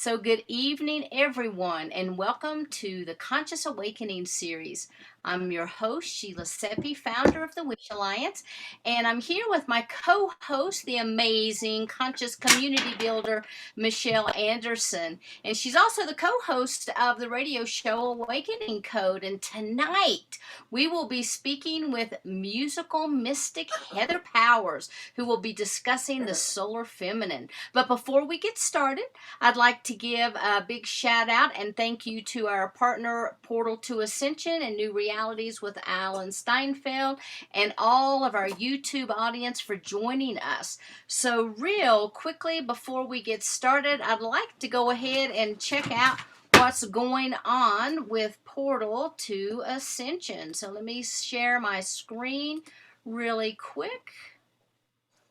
So, good evening, everyone, and welcome to the Conscious Awakening series. I'm your host, Sheila Seepi, founder of the W.I.S.H Alliance, and I'm here with my co host, the amazing conscious community builder, Michelle Anderson. And she's also the co host of the radio show Awakening Code. And tonight, we will be speaking with musical mystic Heather Powers, who will be discussing the solar feminine. But before we get started, I'd like to give a big shout out and thank you to our partner Portal to Ascension and New Realities with Alan Steinfeld and all of our YouTube audience for joining us. So real quickly before we get started, I'd like to go ahead and check out what's going on with Portal to Ascension. So let me share my screen really quick.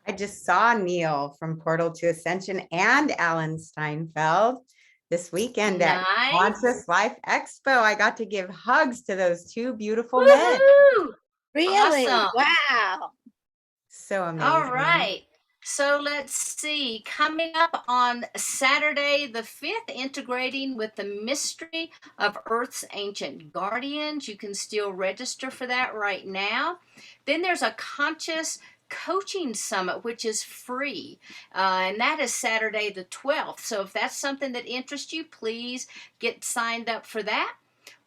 I just saw Neil from Portal to Ascension and Alan Steinfeld this weekend at Conscious Life Expo. I got to give hugs to those two beautiful men. Really? Awesome. Wow. So amazing. All right. So let's see. Coming up on Saturday the 5th, integrating with the mystery of Earth's ancient guardians. You can still register for that right now. Then there's a conscious coaching summit, which is free, and that is Saturday the 12th. So if that's something that interests you, please get signed up for that.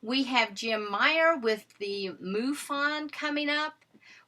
We have Jim Meyer with the MUFON coming up.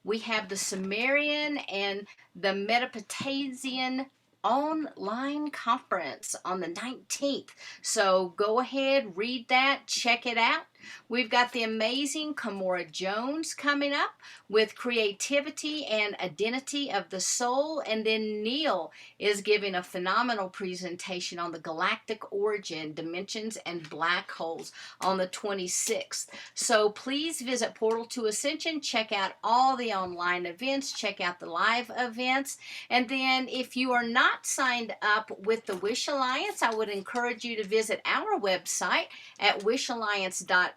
We have the Sumerian and the Metapotasian online conference on the 19th. So go ahead, read that, check it out. We've got the amazing Kamora Jones coming up with creativity and identity of the soul. And then Neil is giving a phenomenal presentation on the galactic origin, dimensions, and black holes on the 26th. So please visit Portal to Ascension, check out all the online events, check out the live events. And then if you are not signed up with the W.I.S.H Alliance, I would encourage you to visit our website at wishalliance.org.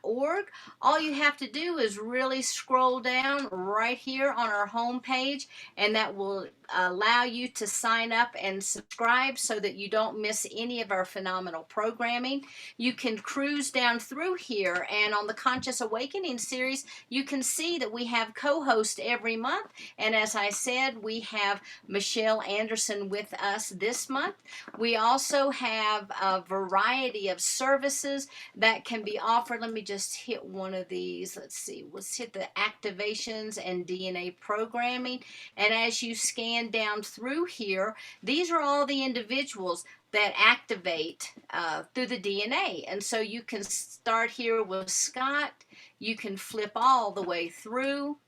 All you have to do is really scroll down right here on our homepage, and that will allow you to sign up and subscribe so that you don't miss any of our phenomenal programming. You can cruise down through here, and on the Conscious Awakening series, you can see that we have co-hosts every month. And as I said, we have Michelle Anderson with us this month. We also have a variety of services that can be offered. Let me just hit one of these. Let's see. Let's hit the activations and DNA programming. And as you scan down through here, these are all the individuals that activate through the DNA. And so you can start here with Scott. You can flip all the way through.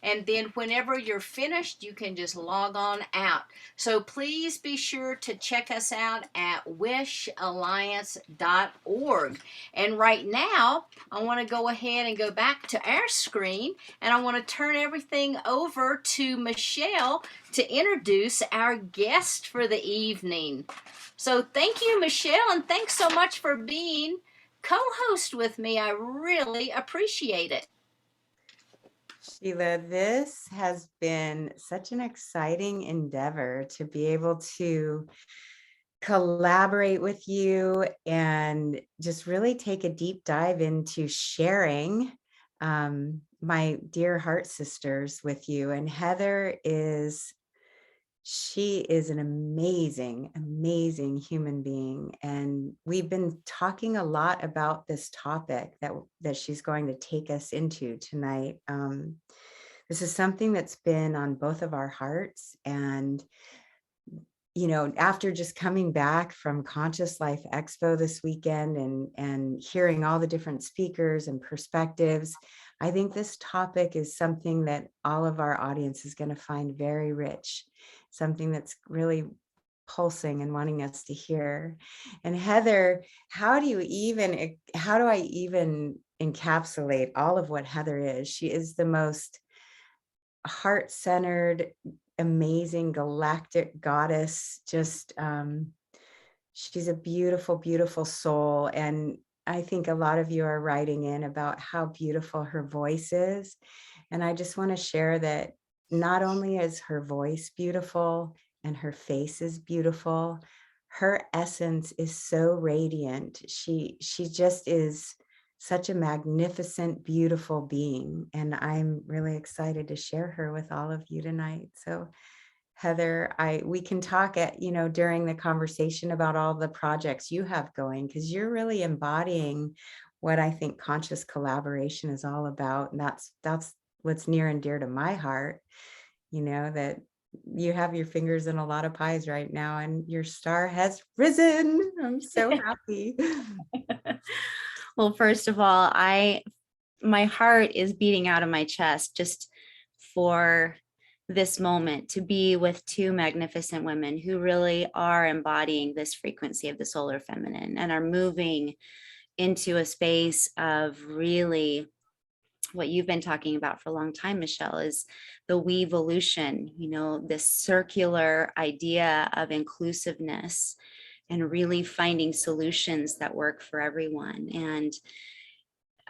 And then whenever you're finished, you can just log on out. So please be sure to check us out at wishalliance.org. And right now, I want to go ahead and go back to our screen, and I want to turn everything over to Michelle to introduce our guest for the evening. So thank you, Michelle, and thanks so much for being co-host with me. I really appreciate it. Sheila, this has been such an exciting endeavor to be able to collaborate with you and just really take a deep dive into sharing my dear heart sisters with you. And Heather she is an amazing, amazing human being. And we've been talking a lot about this topic that she's going to take us into tonight. This is something that's been on both of our hearts. And, you know, after just coming back from Conscious Life Expo this weekend and hearing all the different speakers and perspectives, I think this topic is something that all of our audience is going to find very rich, something that's really pulsing and wanting us to hear. And Heather, how do I even encapsulate all of what Heather is? She is the most heart-centered, amazing galactic goddess. Just she's a beautiful, beautiful soul. And I think a lot of you are writing in about how beautiful her voice is. And I just want to share that not only is her voice beautiful and her face is beautiful, her essence is so radiant. She just is such a magnificent, beautiful being. And I'm really excited to share her with all of you tonight. So Heather, we can talk during the conversation about all the projects you have going, because you're really embodying what I think conscious collaboration is all about. And that's what's near and dear to my heart, that you have your fingers in a lot of pies right now and your star has risen. I'm so happy. Well, first of all, my heart is beating out of my chest just for this moment to be with two magnificent women who really are embodying this frequency of the solar feminine and are moving into a space of really what you've been talking about for a long time, Michelle, is the we-evolution, this circular idea of inclusiveness and really finding solutions that work for everyone. And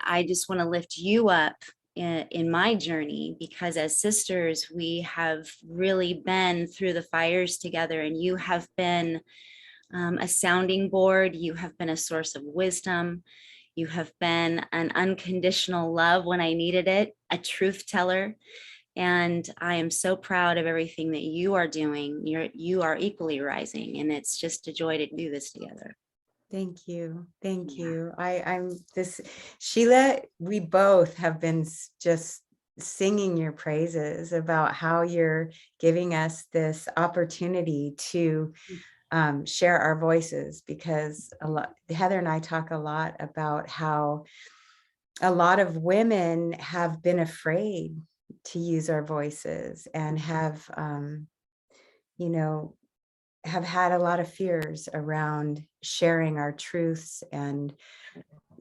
I just want to lift you up in my journey, because as sisters, we have really been through the fires together, and you have been a sounding board. You have been a source of wisdom. You have been an unconditional love when I needed it, a truth teller. And I am so proud of everything that you are doing. You are equally rising, and it's just a joy to do this together. Thank you. Thank you. Sheila, we both have been just singing your praises about how you're giving us this opportunity to share our voices, because Heather and I talk a lot about how a lot of women have been afraid to use our voices and have had a lot of fears around sharing our truths and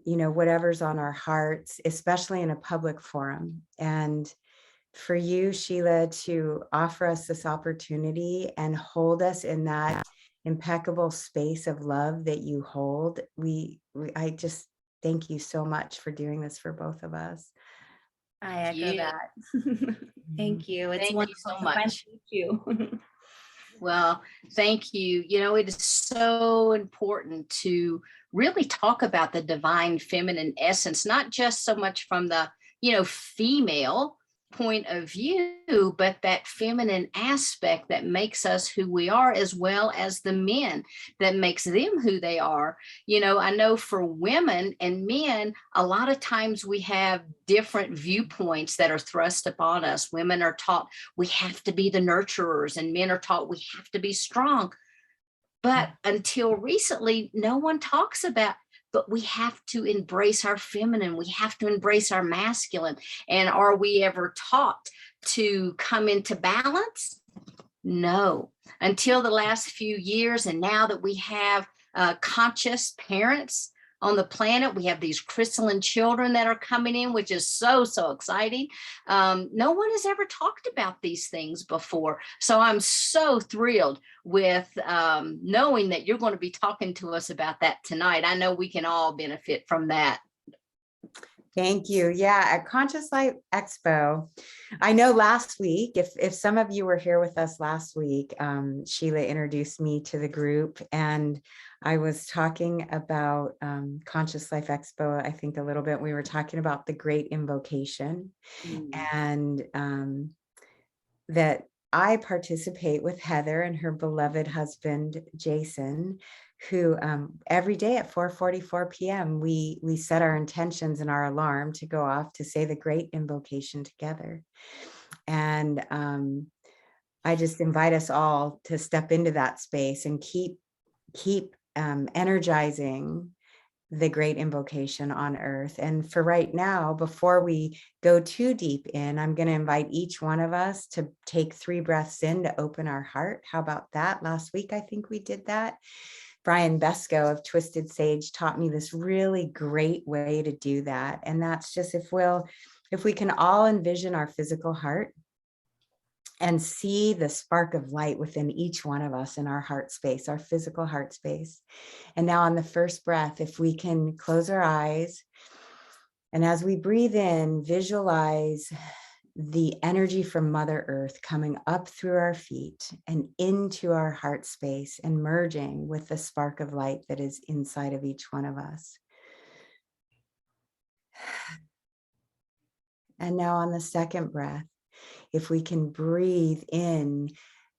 whatever's on our hearts, especially in a public forum. And for you, Sheila, to offer us this opportunity and hold us in that impeccable space of love that you hold, I just thank you so much for doing this for both of us. I echo that. Thank you. It's Thank you so much. Thank you. Well, thank you. It is so important to really talk about the divine feminine essence, not just so much from the, female point of view, but that feminine aspect that makes us who we are, as well as the men that makes them who they are. I know for women and men, a lot of times we have different viewpoints that are thrust upon us. Women are taught we have to be the nurturers, and men are taught we have to be strong. But until recently, no one talks about, but we have to embrace our feminine. We have to embrace our masculine. And are we ever taught to come into balance? No, until the last few years. And now that we have conscious parents on the planet, we have these crystalline children that are coming in, which is so, so exciting. No one has ever talked about these things before. So I'm so thrilled with knowing that you're going to be talking to us about that tonight. I know we can all benefit from that. Thank you. Yeah, at Conscious Life Expo, I know last week, if some of you were here with us last week, Sheila introduced me to the group, and I was talking about Conscious Life Expo, I think a little bit. We were talking about the Great Invocation, and that I participate with Heather and her beloved husband, Jason, who every day at 4:44 p.m. we set our intentions and our alarm to go off to say the Great Invocation together. And I just invite us all to step into that space and keep energizing the Great Invocation on earth. And for right now, before we go too deep in, I'm going to invite each one of us to take 3 breaths in to open our heart. How about that? Last week, I think we did that. Brian Besco of Twisted Sage taught me this really great way to do that. And that's just if we can all envision our physical heart and see the spark of light within each one of us in our heart space, our physical heart space. And now on the first breath, if we can close our eyes, and as we breathe in, visualize the energy from Mother Earth coming up through our feet and into our heart space and merging with the spark of light that is inside of each one of us. And now on the second breath, if we can breathe in,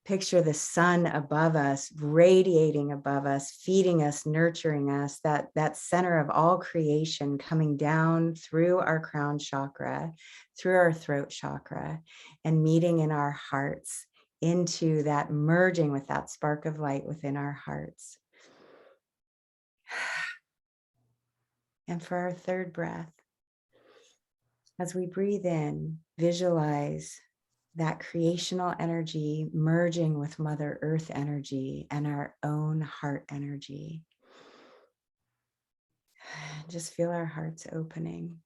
picture the sun above us, radiating above us, feeding us, nurturing us, that center of all creation coming down through our crown chakra, through our throat chakra, and meeting in our hearts into that merging with that spark of light within our hearts. And for our third breath, as we breathe in, visualize that creational energy merging with Mother Earth energy and our own heart energy. Just feel our hearts opening.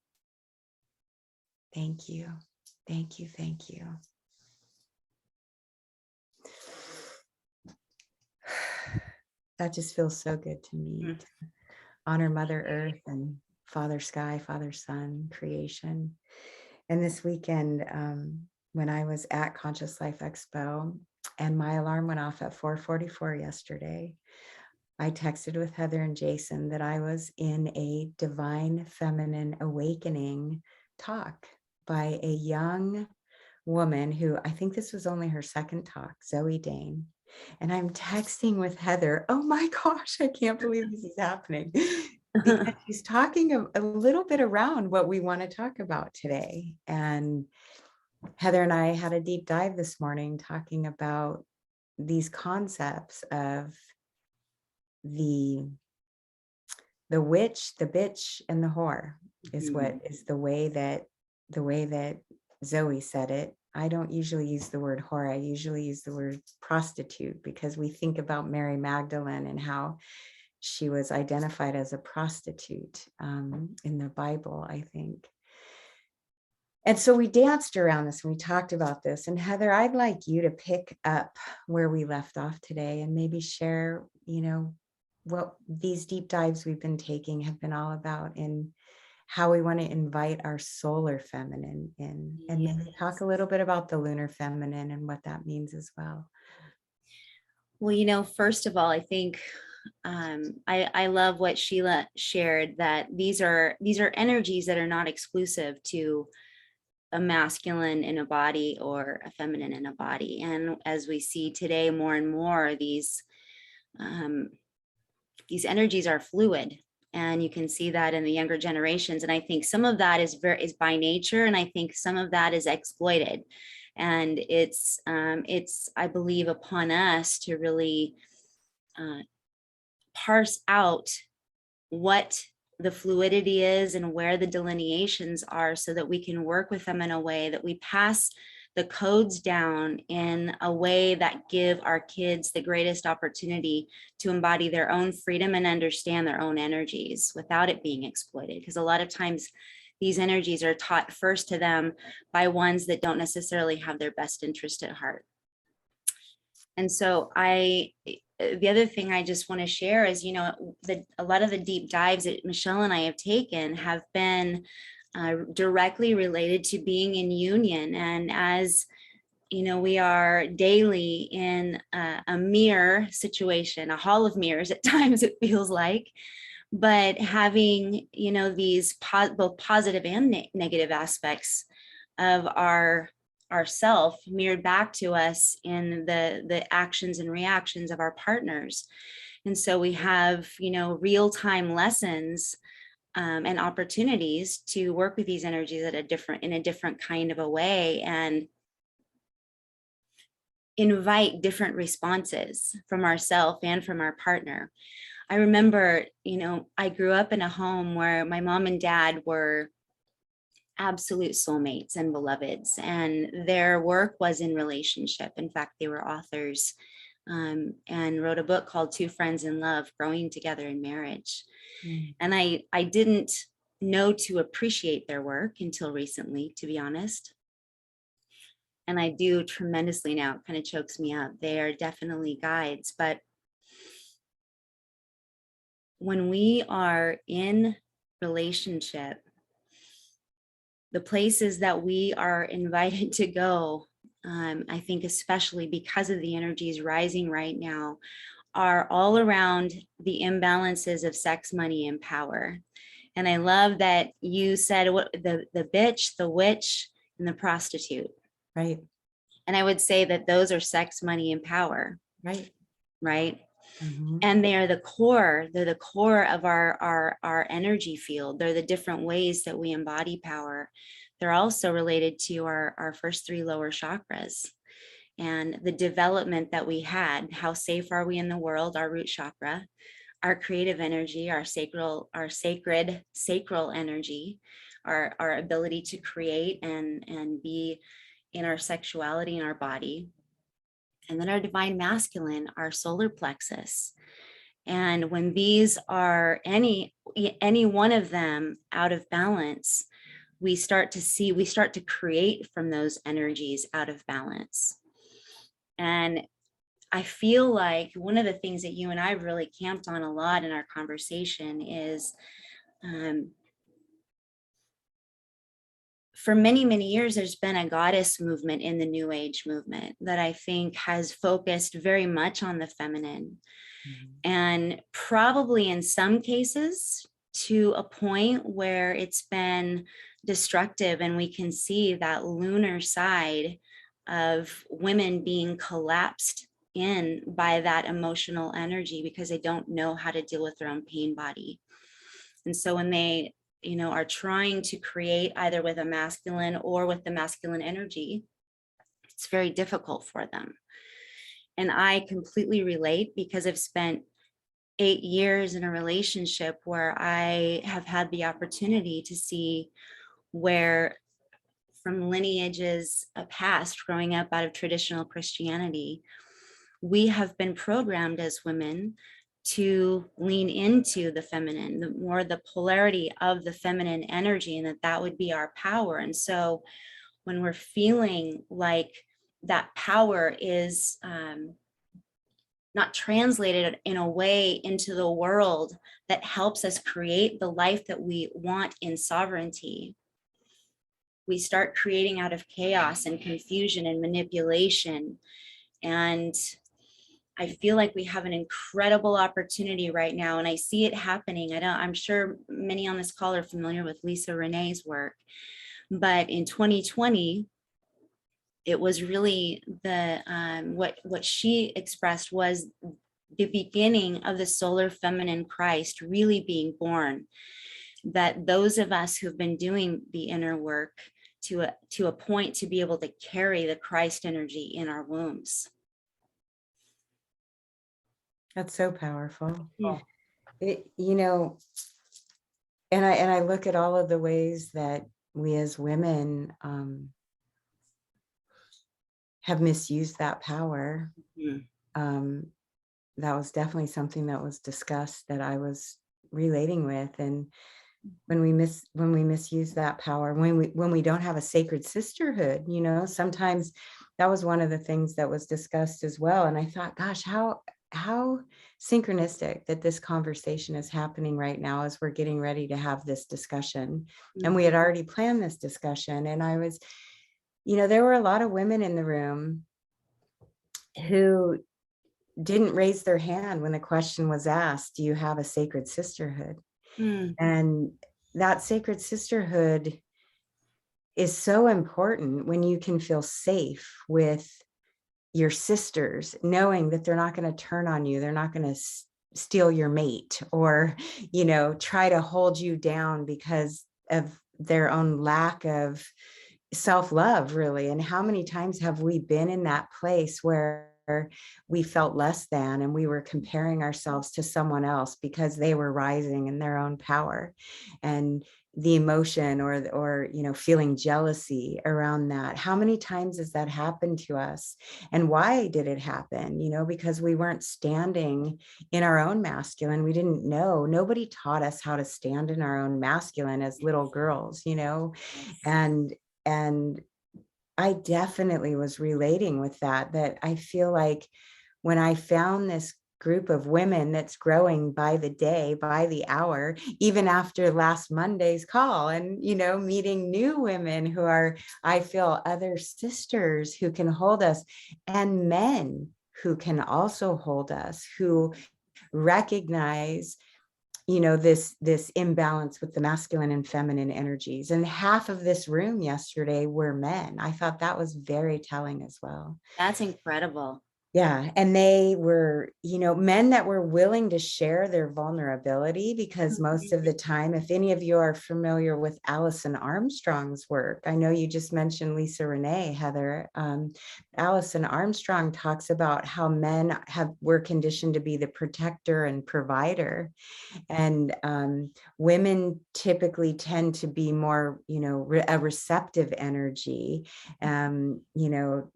Thank you. Thank you. Thank you. That just feels so good to me. To honor Mother Earth and Father Sky, Father Sun, creation. And this weekend, when I was at Conscious Life Expo and my alarm went off at 4:44 yesterday, I texted with Heather and Jason that I was in a Divine Feminine Awakening talk by a young woman who, I think this was only her second talk, Zoe Dane. And I'm texting with Heather, oh my gosh, I can't believe this is happening. Because she's talking a little bit around what we want to talk about today. And Heather and I had a deep dive this morning talking about these concepts of the witch, the bitch, and the whore is what is the way that Zoe said it. I don't usually use the word whore. I usually use the word prostitute because we think about Mary Magdalene and how she was identified as a prostitute in the Bible, I think. And so we danced around this and we talked about this. And Heather, I'd like you to pick up where we left off today and maybe share, what these deep dives we've been taking have been all about in how we want to invite our solar feminine in, and maybe talk a little bit about the lunar feminine and what that means as well. Well, first of all, I think I love what Sheila shared, that these are energies that are not exclusive to a masculine in a body or a feminine in a body. And as we see today, more and more, these energies are fluid, and you can see that in the younger generations. And I think some of that is by nature, and I think some of that is exploited. And it's I believe upon us to really parse out what the fluidity is and where the delineations are, so that we can work with them in a way that we pass the codes down in a way that give our kids the greatest opportunity to embody their own freedom and understand their own energies without it being exploited. Because a lot of times these energies are taught first to them by ones that don't necessarily have their best interest at heart. And so the other thing I just want to share is, a lot of the deep dives that Michelle and I have taken have been directly related to being in union. And as we are daily in a mirror situation, a hall of mirrors at times, it feels like, but having, these both positive and negative aspects of ourself mirrored back to us in the actions and reactions of our partners. And so we have, real-time lessons and opportunities to work with these energies in a different kind of a way, and invite different responses from ourselves and from our partner. I remember, I grew up in a home where my mom and dad were absolute soulmates and beloveds, and their work was in relationship. In fact, they were authors and wrote a book called Two Friends in Love, Growing Together in Marriage. And I didn't know to appreciate their work until recently, to be honest. And I do tremendously now. It kind of chokes me up. They are definitely guides. But when we are in relationship, the places that we are invited to go, I think especially because of the energies rising right now, are all around the imbalances of sex, money, and power. And I love that you said what the bitch, the witch, and the prostitute. Right. And I would say that those are sex, money, and power. Right. Right. Mm-hmm. And they're the core of our energy field. They're the different ways that we embody power. They're also related to our first three lower chakras and the development that we had. How safe are we in the world? Our root chakra, our creative energy, our sacred sacral energy, our ability to create and be in our sexuality in our body. And then our divine masculine, our solar plexus. And when these are any one of them out of balance, we start to create from those energies out of balance. And I feel like one of the things that you and I really camped on a lot in our conversation is for many, many years, there's been a goddess movement in the New Age movement that I think has focused very much on the feminine. Mm-hmm. And probably in some cases to a point where it's been destructive, and we can see that lunar side of women being collapsed in by that emotional energy because they don't know how to deal with their own pain body. And so when they are trying to create either with a masculine or with the masculine energy, it's very difficult for them. And I completely relate because I've spent 8 years in a relationship where I have had the opportunity to see where from lineages past, growing up out of traditional Christianity, we have been programmed as women to lean into the feminine, the polarity of the feminine energy, and that would be our power. And so when we're feeling like that power is not translated in a way into the world that helps us create the life that we want in sovereignty, we start creating out of chaos and confusion and manipulation. And I feel like we have an incredible opportunity right now, and I see it happening. I'm sure many on this call are familiar with Lisa Renee's work, but in 2020, it was really what she expressed was the beginning of the solar feminine Christ really being born. That those of us who've been doing the inner work to a point to be able to carry the Christ energy in our wombs. That's so powerful. Yeah. And I look at all of the ways that we as women have misused that power. Mm-hmm. That was definitely something that was discussed that I was relating with. And when we misuse that power, when we don't have a sacred sisterhood, sometimes that was one of the things that was discussed as well. And I thought, gosh, how synchronistic that this conversation is happening right now as we're getting ready to have this discussion. Mm-hmm. And we had already planned this discussion. And I was, there were a lot of women in the room who didn't raise their hand when the question was asked, do you have a sacred sisterhood? Mm. And that sacred sisterhood is so important when you can feel safe with your sisters, knowing that they're not going to turn on you. They're not going to steal your mate or, try to hold you down because of their own lack of self-love, really. And how many times have we been in that place where we felt less than and we were comparing ourselves to someone else because they were rising in their own power, and the emotion or feeling jealousy around that? How many times has that happened to us? And why did it happen? Because we weren't standing in our own masculine. We didn't know. Nobody taught us how to stand in our own masculine as little girls, and I definitely was relating with that I feel like when I found this group of women that's growing by the day, by the hour, even after last Monday's call, and, you know, meeting new women who are, I feel, other sisters who can hold us, and men who can also hold us, who recognize, you know, this imbalance with the masculine and feminine energies. And half of this room yesterday were men. I thought that was very telling as well. That's incredible. Yeah. And they were, you know, men that were willing to share their vulnerability, because most of the time, if any of you are familiar with Alison Armstrong's work, I know you just mentioned Lisa Renee, Heather. Alison Armstrong talks about how men were conditioned to be the protector and provider. And women typically tend to be more, you know, a receptive energy, you know,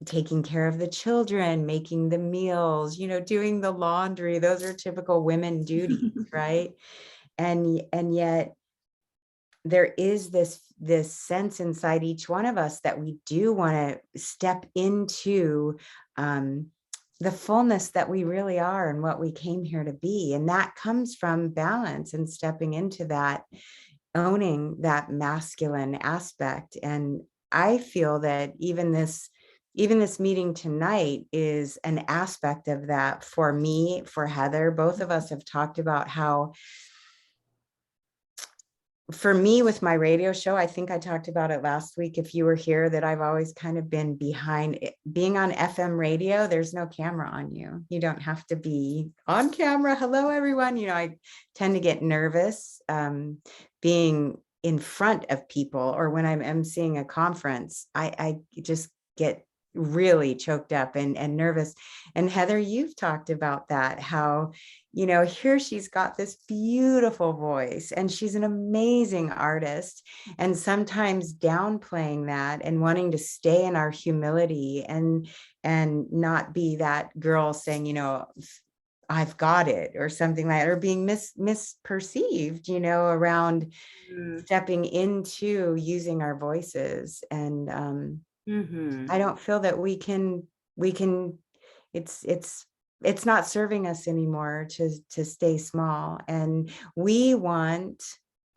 taking care of the children, making the meals, you know, doing the laundry. Those are typical women duties, right? And yet there is this sense inside each one of us that we do want to step into the fullness that we really are and what we came here to be. And that comes from balance and stepping into that, owning that masculine aspect. And I feel that even this meeting tonight is an aspect of that for me, for Heather. Both of us have talked about how, for me, with my radio show, I think I talked about it last week, if you were here, that I've always kind of been behind it. Being on FM radio, there's no camera on you. You don't have to be on camera. Hello, everyone. You know, I tend to get nervous being in front of people, or when I'm emceeing a conference, I just get really choked up and nervous. And Heather, you've talked about that, how, you know, here she's got this beautiful voice and she's an amazing artist, and sometimes downplaying that and wanting to stay in our humility and not be that girl saying, you know, I've got it, or something like that, or being misperceived, you know, around stepping into using our voices. And I don't feel that we can, it's not serving us anymore to stay small. And we want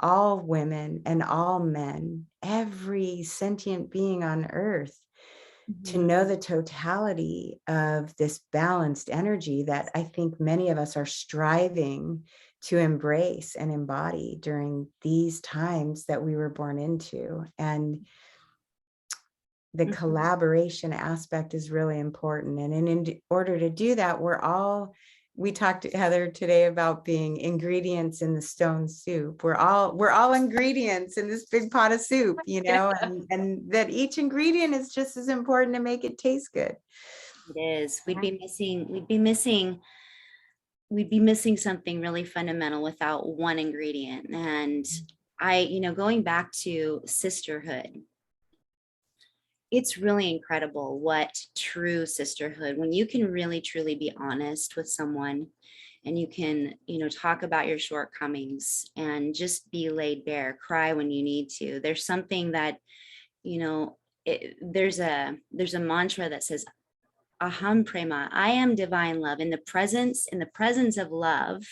all women and all men, every sentient being on earth, to know the totality of this balanced energy that I think many of us are striving to embrace and embody during these times that we were born into. And the collaboration aspect is really important. And in order to do that, we talked to Heather today about being ingredients in the stone soup. We're all ingredients in this big pot of soup, you know, and that each ingredient is just as important to make it taste good. It is. We'd be missing something really fundamental without one ingredient. And going back to sisterhood, it's really incredible what true sisterhood, when you can really truly be honest with someone, and you can, talk about your shortcomings and just be laid bare, cry when you need to. There's something that, there's a mantra that says, aham prema, I am divine love. In the presence of love,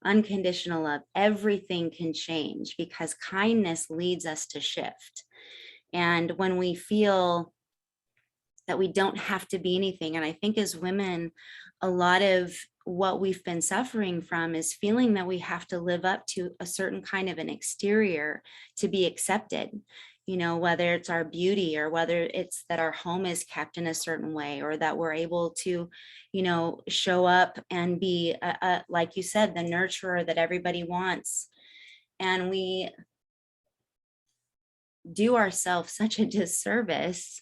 unconditional love, everything can change, because kindness leads us to shift. And when we feel that we don't have to be anything, and I think as women, a lot of what we've been suffering from is feeling that we have to live up to a certain kind of an exterior to be accepted, whether it's our beauty, or whether it's that our home is kept in a certain way, or that we're able to, show up and be, like you said, the nurturer that everybody wants. And we do ourselves such a disservice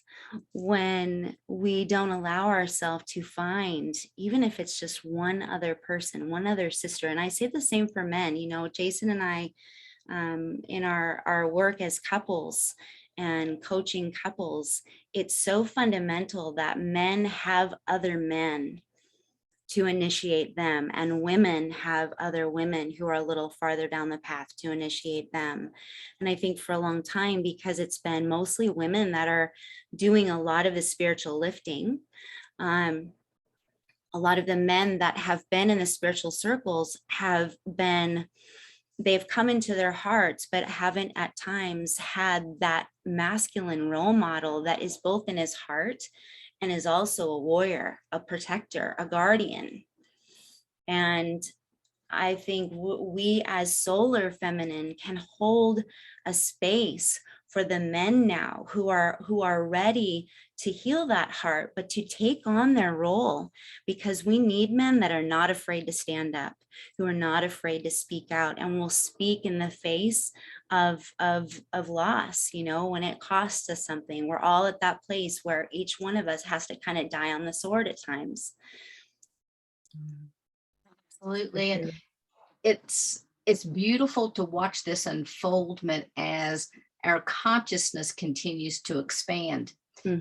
when we don't allow ourselves to find, even if it's just one other person, one other sister. And I say the same for men. Jason and I, in our work as couples and coaching couples, it's so fundamental that men have other men to initiate them, and women have other women who are a little farther down the path to initiate them. And I think for a long time, because it's been mostly women that are doing a lot of the spiritual lifting, a a lot of the men that have been in the spiritual circles they've come into their hearts, but haven't at times had that masculine role model that is both in his heart and is also a warrior, a protector, a guardian. And I think we as solar feminine can hold a space for the men now who are ready to heal that heart, but to take on their role, because we need men that are not afraid to stand up, who are not afraid to speak out, and will speak in the face of loss. You know, when it costs us something, we're all at that place where each one of us has to kind of die on the sword at times. Absolutely. And it's beautiful to watch this unfoldment as our consciousness continues to expand,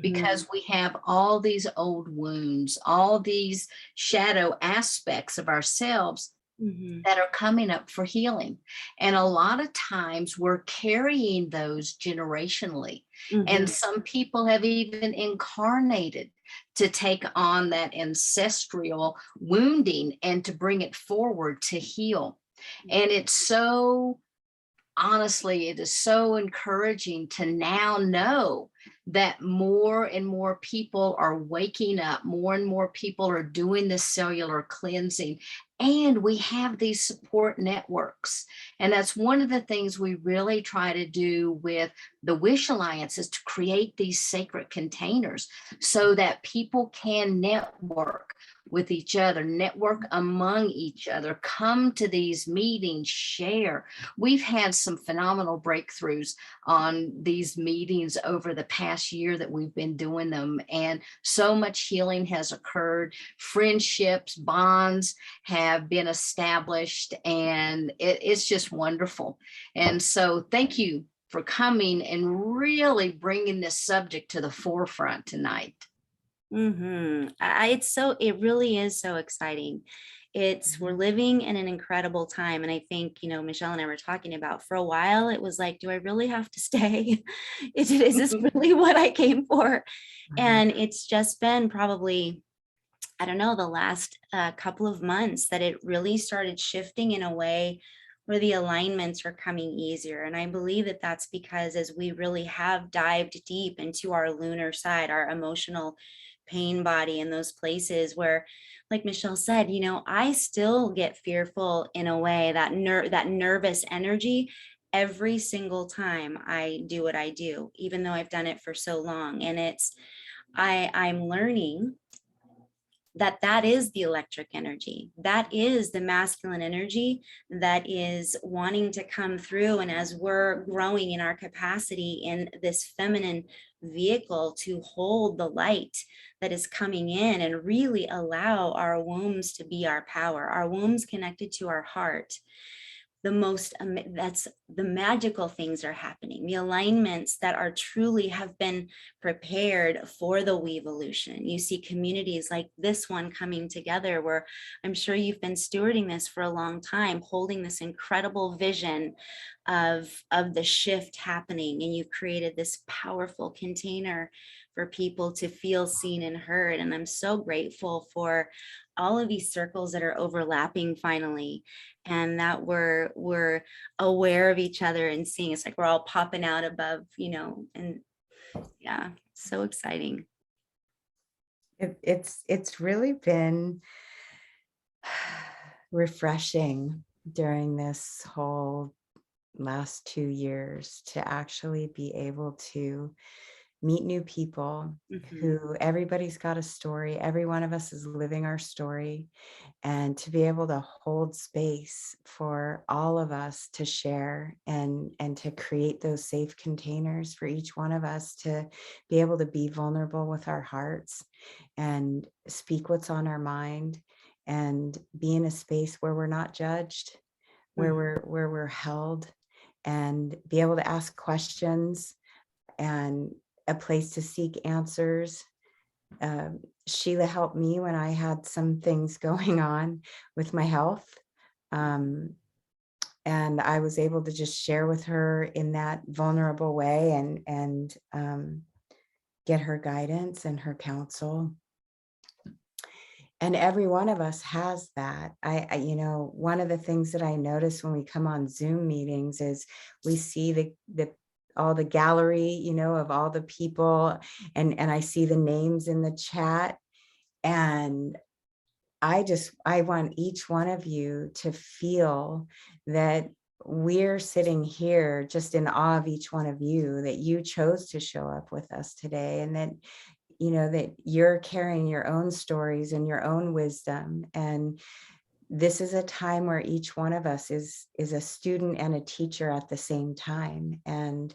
because we have all these old wounds, all these shadow aspects of ourselves that are coming up for healing. And a lot of times we're carrying those generationally. And some people have even incarnated to take on that ancestral wounding and to bring it forward to heal. And it's so, honestly, it is so encouraging to now know that more and more people are waking up, more and more people are doing this cellular cleansing, and we have these support networks. And that's one of the things we really try to do with the W.I.S.H Alliance, is to create these sacred containers so that people can network with each other, network among each other, come to these meetings, share. We've had some phenomenal breakthroughs on these meetings over the past year that we've been doing them, and so much healing has occurred. Friendships, bonds have been established, and it's just wonderful. And so thank you for coming and really bringing this subject to the forefront tonight. It really is so exciting. We're living in an incredible time. And I think, you know, Michelle and I were talking about, for a while, it was like, do I really have to stay? Is this really what I came for? And it's just been probably, I don't know, the last couple of months that it really started shifting in a way where the alignments are coming easier. And I believe that that's because as we really have dived deep into our lunar side, our emotional pain body, and those places where, like Michelle said, you know, I still get fearful in a way, that nervous energy every single time I do what I do, even though I've done it for so long. And I'm learning that is the electric energy. That is the masculine energy that is wanting to come through. And as we're growing in our capacity in this feminine vehicle to hold the light that is coming in and really allow our wombs to be our power, our wombs connected to our heart, that's the magical things are happening. The alignments that are truly have been prepared for the weevolution. You see communities like this one coming together, where I'm sure you've been stewarding this for a long time, holding this incredible vision of the shift happening, and you've created this powerful container for people to feel seen and heard. And I'm so grateful for all of these circles that are overlapping finally, and that we're aware of each other and seeing. It's like we're all popping out above, you know, and yeah, so exciting. It's really been refreshing during this whole last 2 years to actually be able to meet new people who everybody's got a story. Every one of us is living our story, and to be able to hold space for all of us to share and to create those safe containers for each one of us to be able to be vulnerable with our hearts and speak what's on our mind, and be in a space where we're not judged, where we're held, and be able to ask questions, and a place to seek answers. Sheila helped me when I had some things going on with my health. And I was able to just share with her in that vulnerable way and get her guidance and her counsel. And every one of us has that. You know, one of the things that I notice when we come on Zoom meetings is we see the all the gallery, you know, of all the people, and I see the names in the chat. And I want each one of you to feel that we're sitting here just in awe of each one of you, that you chose to show up with us today, and that, you know, that you're carrying your own stories and your own wisdom. And this is a time where each one of us is a student and a teacher at the same time. And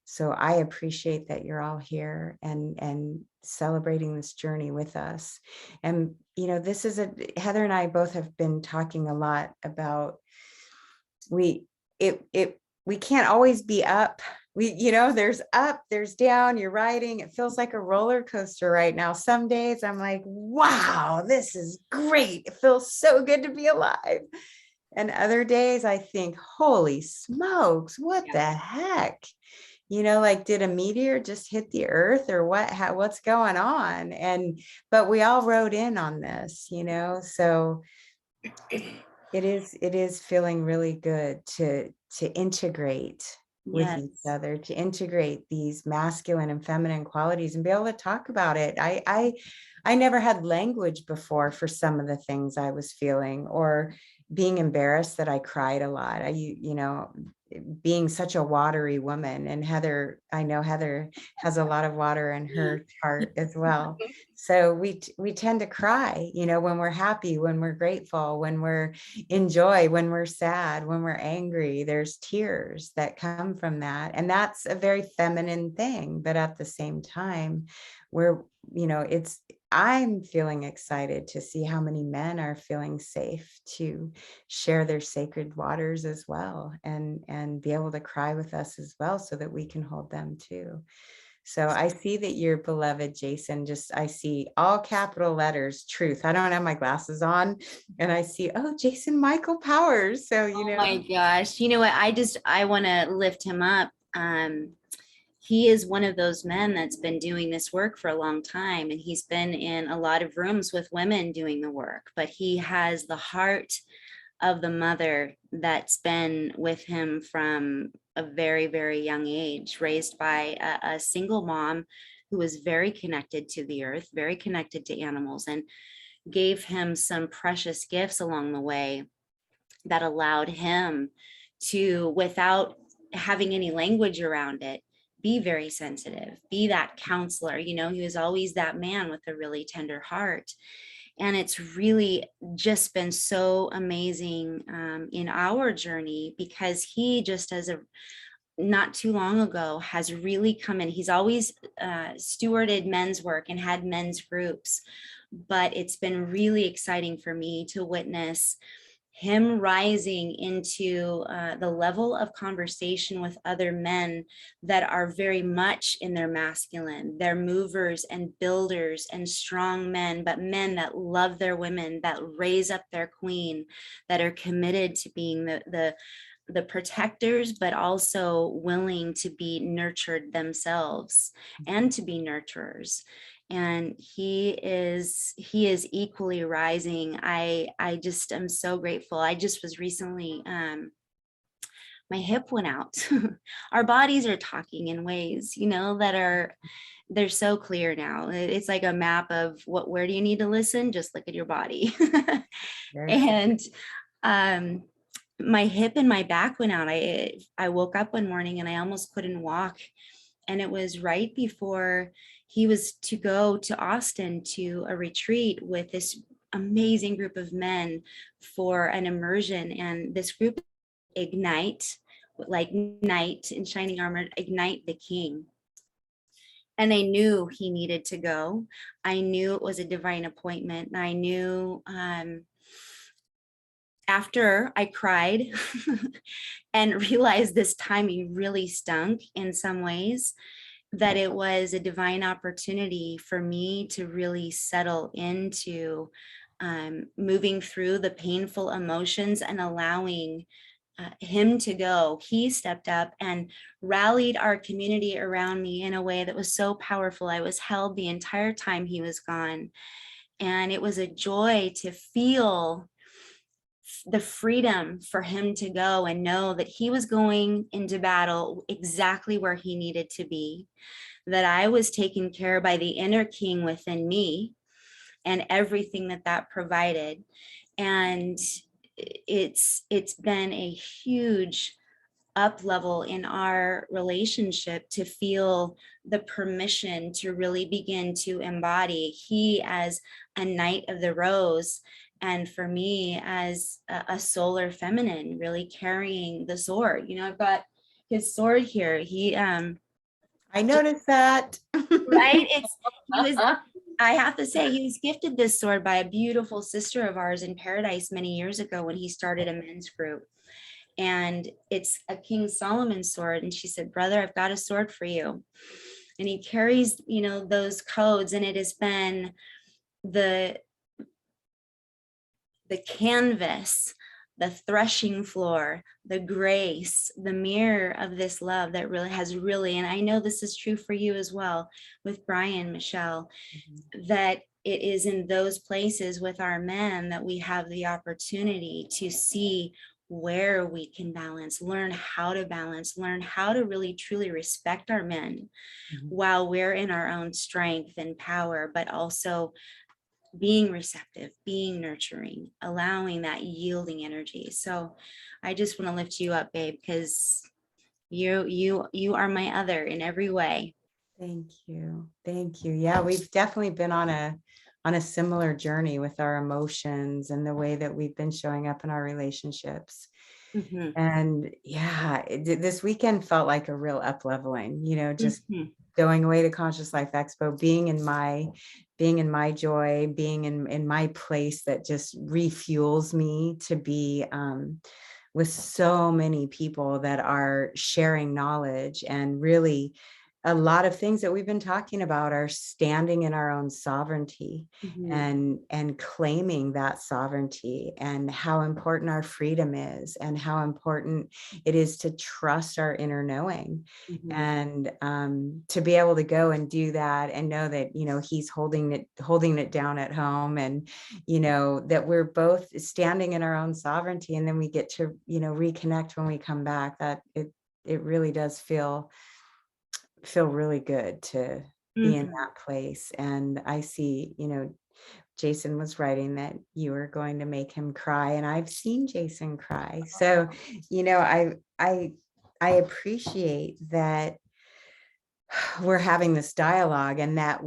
so I appreciate that you're all here and celebrating this journey with us. And, you know, this is Heather and I both have been talking a lot about, we can't always be up. You know, there's up, there's down, you're riding. It feels like a roller coaster right now. Some days I'm like, wow, this is great. It feels so good to be alive. And other days I think, holy smokes, what the heck? You know, like, did a meteor just hit the earth, or what's going on? But we all rode in on this, you know, so it is feeling really good to integrate with each Yes. other, to integrate these masculine and feminine qualities and be able to talk about it. I never had language before for some of the things I was feeling, or being embarrassed that I cried a lot. You know, being such a watery woman, and Heather, I know Heather has a lot of water in her heart as well. So we tend to cry, you know, when we're happy, when we're grateful, when we're in joy, when we're sad, when we're angry. There's tears that come from that. And that's a very feminine thing. But at the same time, you know, I'm feeling excited to see how many men are feeling safe to share their sacred waters as well, and be able to cry with us as well, so that we can hold them too. So I see that your beloved Jason, I see all capital letters, truth. I don't have my glasses on, and I see, oh, Jason Michael Powers. So, you know. Oh my gosh. You know what? I want to lift him up. He is one of those men that's been doing this work for a long time, and he's been in a lot of rooms with women doing the work, but he has the heart of the mother that's been with him from a very, very young age, raised by a single mom who was very connected to the earth, very connected to animals, and gave him some precious gifts along the way that allowed him to, without having any language around it, be very sensitive, be that counselor. You know, he was always that man with a really tender heart. And it's really just been so amazing in our journey, because he just, as a not too long ago, has really come in. He's always stewarded men's work and had men's groups, but it's been really exciting for me to witness him rising into the level of conversation with other men that are very much in their masculine. They're movers and builders and strong men, but men that love their women, that raise up their queen, that are committed to being the protectors, but also willing to be nurtured themselves and to be nurturers. And he is equally rising. I just am so grateful. I just was recently, my hip went out. Our bodies are talking in ways, you know, they're so clear now. It's like a map of where do you need to listen? Just look at your body. And my hip and my back went out. I woke up one morning and I almost couldn't walk. And it was right before he was to go to Austin to a retreat with this amazing group of men for an immersion. And this group, Ignite, like knight in shining armor, Ignite the King. And I knew he needed to go. I knew it was a divine appointment. And I knew after I cried and realized this timing really stunk in some ways, that it was a divine opportunity for me to really settle into moving through the painful emotions and allowing him to go. He stepped up and rallied our community around me in a way that was so powerful. I was held the entire time he was gone. And it was a joy to feel the freedom for him to go and know that he was going into battle exactly where he needed to be, that I was taken care of by the inner king within me and everything that that provided. And it's been a huge up level in our relationship to feel the permission to really begin to embody he as a knight of the rose, and for me as a solar feminine really carrying the sword. You know, I've got his sword here. He I noticed that. right, he was, I have to say, he was gifted this sword by a beautiful sister of ours in Paradise many years ago when he started a men's group. And it's a King Solomon sword. And she said, brother, I've got a sword for you. And he carries, you know, those codes. And it has been the canvas, the threshing floor, the grace, the mirror of this love that really has really, and I know this is true for you as well with Brian, Michelle, that it is in those places with our men that we have the opportunity to see where we can balance, learn how to really truly respect our men while we're in our own strength and power, but also being receptive, being nurturing, allowing that yielding energy. So I just want to lift you up, babe, because you are my other in every way. Thank you. Thank you. Yeah, we've definitely been on a similar journey with our emotions and the way that we've been showing up in our relationships. And yeah, this weekend felt like a real up leveling, you know, just going away to Conscious Life Expo, being in my joy, being in my place that just refuels me to be with so many people that are sharing knowledge, and really a lot of things that we've been talking about are standing in our own sovereignty and claiming that sovereignty, and how important our freedom is, and how important it is to trust our inner knowing, and to be able to go and do that and know that, you know, he's holding it down at home, and, you know, that we're both standing in our own sovereignty, and then we get to, you know, reconnect when we come back. That it really does feel really good to be in that place. And I see, you know, Jason was writing that you were going to make him cry, and I've seen Jason cry. So, you know, I appreciate that we're having this dialogue, and that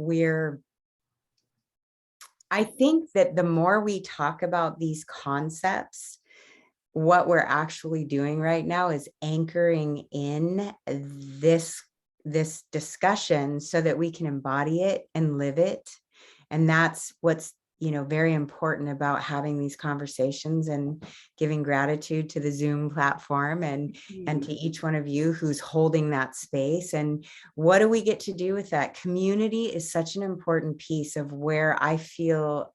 I think that the more we talk about these concepts, what we're actually doing right now is anchoring in this discussion so that we can embody it and live it. And that's what's, you know, very important about having these conversations, and giving gratitude to the Zoom platform and to each one of you who's holding that space. And what do we get to do with that? Community is such an important piece of where I feel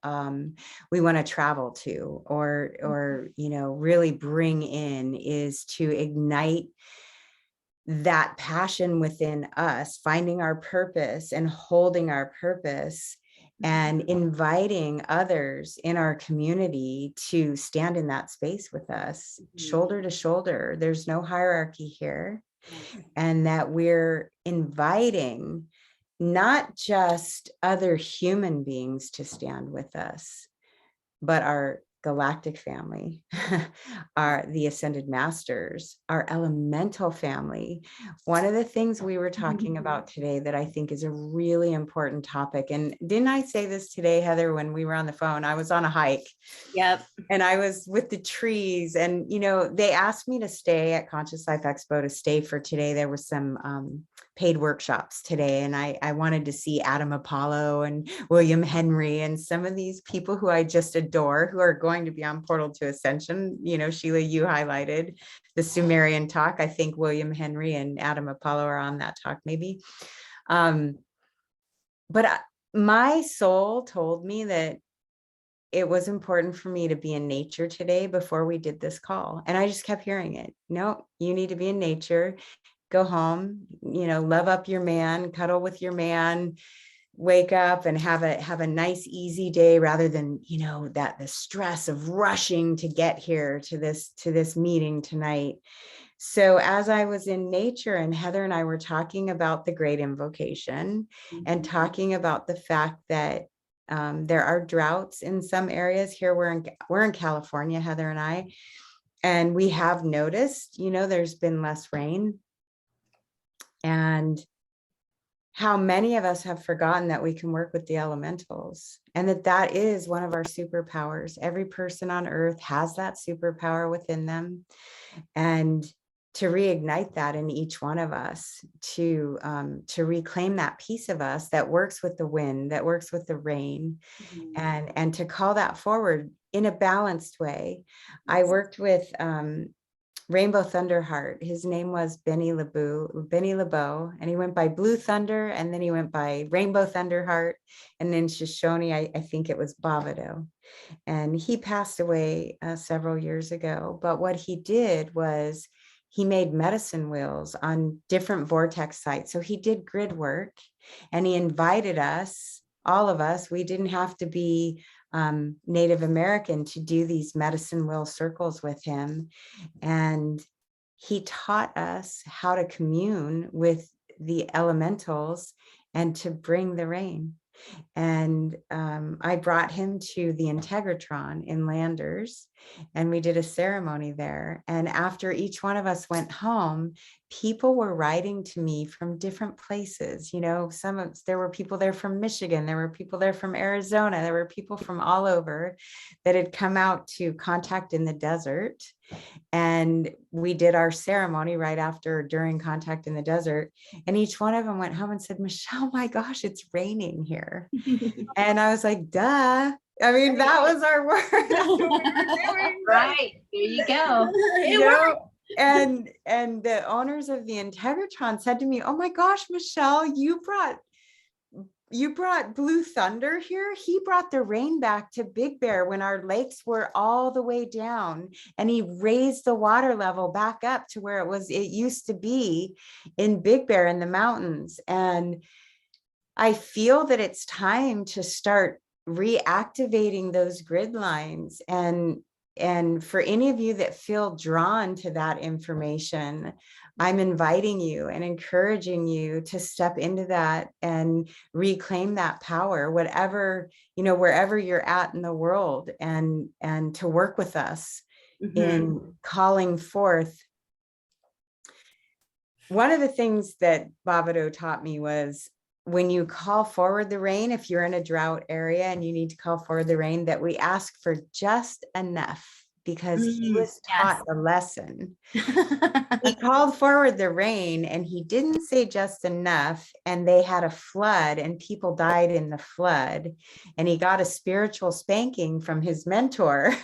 we want to travel to, or, you know, really bring in, is to ignite that passion within us, finding our purpose and holding our purpose, and inviting others in our community to stand in that space with us, shoulder to shoulder. There's no hierarchy here. And that we're inviting not just other human beings to stand with us, but our galactic family, the ascended masters, our elemental family. One of the things we were talking about today that I think is a really important topic, and didn't I say this today, Heather, when we were on the phone? I was on a hike. Yep. And I was with the trees, and, you know, they asked me to stay at Conscious Life Expo, to stay for today. There were some paid workshops today, and I wanted to see Adam Apollo and William Henry and some of these people who I just adore, who are going to be on Portal to Ascension. You know, Sheila, you highlighted the Sumerian talk. I think William Henry and Adam Apollo are on that talk, maybe. But my soul told me that it was important for me to be in nature today before we did this call. And I just kept hearing it. No, you need to be in nature, go home, you know, love up your man, cuddle with your man, wake up and have a nice easy day rather than, you know, that the stress of rushing to get here to this meeting tonight. So as I was in nature, and Heather and I were talking about the great invocation and talking about the fact that there are droughts in some areas here. We're in California, Heather and I, and we have noticed, you know, there's been less rain, and how many of us have forgotten that we can work with the elementals, and that is one of our superpowers. Every person on earth has that superpower within them, and to reignite that in each one of us, to reclaim that piece of us that works with the wind, that works with the rain, and to call that forward in a balanced way. I worked with Rainbow Thunderheart. His name was Benny LeBeau, and he went by Blue Thunder, and then he went by Rainbow Thunderheart, and then Shoshone, I think it was Bavado. And he passed away several years ago. But what he did was he made medicine wheels on different vortex sites. So he did grid work, and he invited us, all of us. We didn't have to be Native American to do these medicine wheel circles with him. And he taught us how to commune with the elementals and to bring the rain. And I brought him to the Integratron in Landers, and we did a ceremony there. And after each one of us went home, people were writing to me from different places. You know, there were people there from Michigan, there were people there from Arizona, there were people from all over that had come out to Contact in the Desert. And we did our ceremony right after, during Contact in the Desert. And each one of them went home and said, Michelle, my gosh, it's raining here. And I was like, duh. I mean, that was our word. That's what we were doing. Right. There you go. You know, and the owners of the Integratron said to me, oh my gosh, Michelle, you brought Blue Thunder here. He brought the rain back to Big Bear when our lakes were all the way down, and he raised the water level back up to where it used to be in Big Bear in the mountains. And I feel that it's time to start reactivating those grid lines. And for any of you that feel drawn to that information, I'm inviting you and encouraging you to step into that and reclaim that power, whatever, you know, wherever you're at in the world, and to work with us in calling forth. One of the things that Bavado taught me was, when you call forward the rain, if you're in a drought area and you need to call forward the rain, that we ask for just enough, because he was taught a lesson. He called forward the rain, and he didn't say just enough, and they had a flood and people died in the flood, and he got a spiritual spanking from his mentor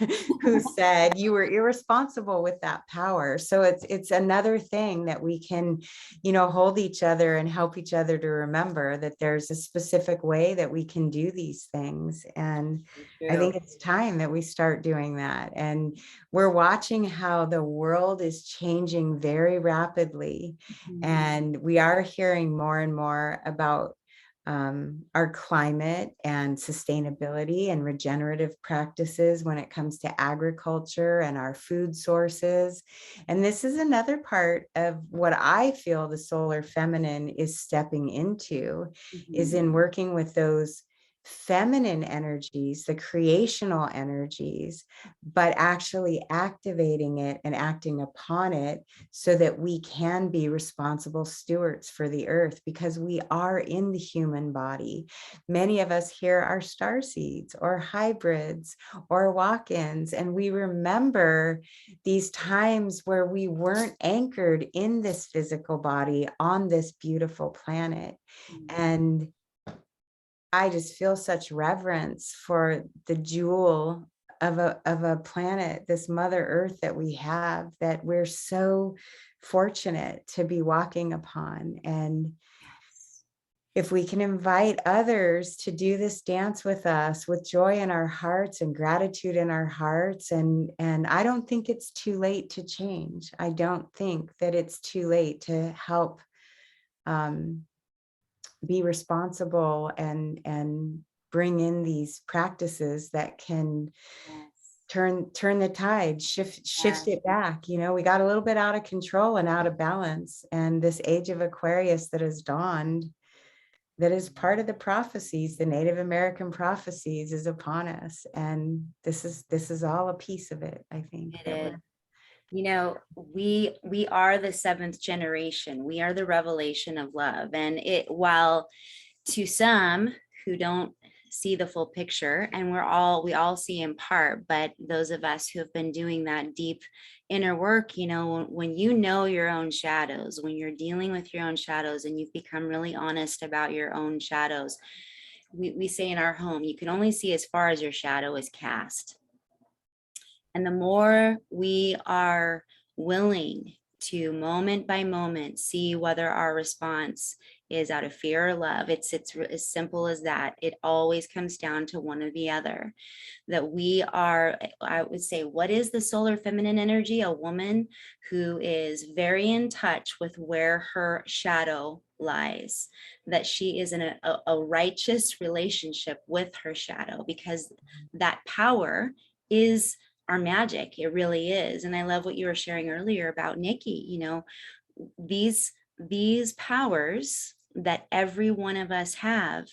who said, you were irresponsible with that power. So it's another thing that we can, you know, hold each other and help each other to remember that there's a specific way that we can do these things. And I think it's time that we start doing that. And we're watching how the world is changing very rapidly. And we are hearing more and more about our climate and sustainability and regenerative practices when it comes to agriculture and our food sources. And this is another part of what I feel the solar feminine is stepping into, is in working with those feminine energies, the creational energies, but actually activating it and acting upon it so that we can be responsible stewards for the earth, because we are in the human body. Many of us here are starseeds or hybrids or walk-ins, and we remember these times where we weren't anchored in this physical body on this beautiful planet. And I just feel such reverence for the jewel of a planet, this Mother Earth that we have, that we're so fortunate to be walking upon. And if we can invite others to do this dance with us, with joy in our hearts and gratitude in our hearts, and I don't think it's too late to change. I don't think that it's too late to help be responsible and bring in these practices that can turn the tide, shift it back. You know, we got a little bit out of control and out of balance, and this age of Aquarius that has dawned, that is part of the prophecies, the Native American prophecies, is upon us, and this is all a piece of it, I think. It is. You know, we are the seventh generation. We are the revelation of love. And while to some who don't see the full picture, and we all see in part, but those of us who have been doing that deep inner work, you know, when you know your own shadows, when you're dealing with your own shadows and you've become really honest about your own shadows, we say in our home, you can only see as far as your shadow is cast. And the more we are willing to moment by moment see whether our response is out of fear or love, it's as simple as that. It always comes down to one or the other. That we are, I would say, what is the solar feminine energy? A woman who is very in touch with where her shadow lies, that she is in a righteous relationship with her shadow, because that power is our magic. It really is. And I love what you were sharing earlier about Nikki. You know, these powers that every one of us have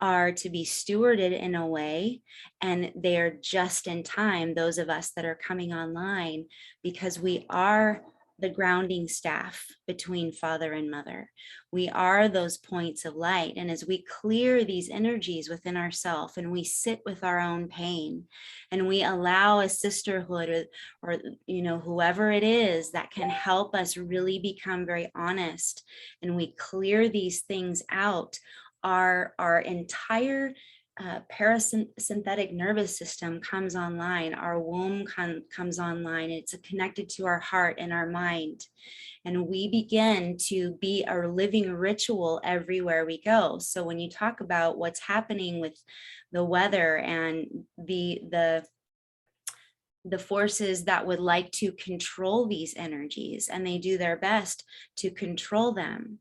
are to be stewarded in a way, and they are just in time, those of us that are coming online, because we are the grounding staff between father and mother. We are those points of light. And as we clear these energies within ourselves and we sit with our own pain and we allow a sisterhood or you know, whoever it is that can help us really become very honest, and we clear these things out, our entire parasympathetic nervous system comes online, our womb comes online, it's connected to our heart and our mind, and we begin to be a living ritual everywhere we go. So when you talk about what's happening with the weather and the forces that would like to control these energies, and they do their best to control them,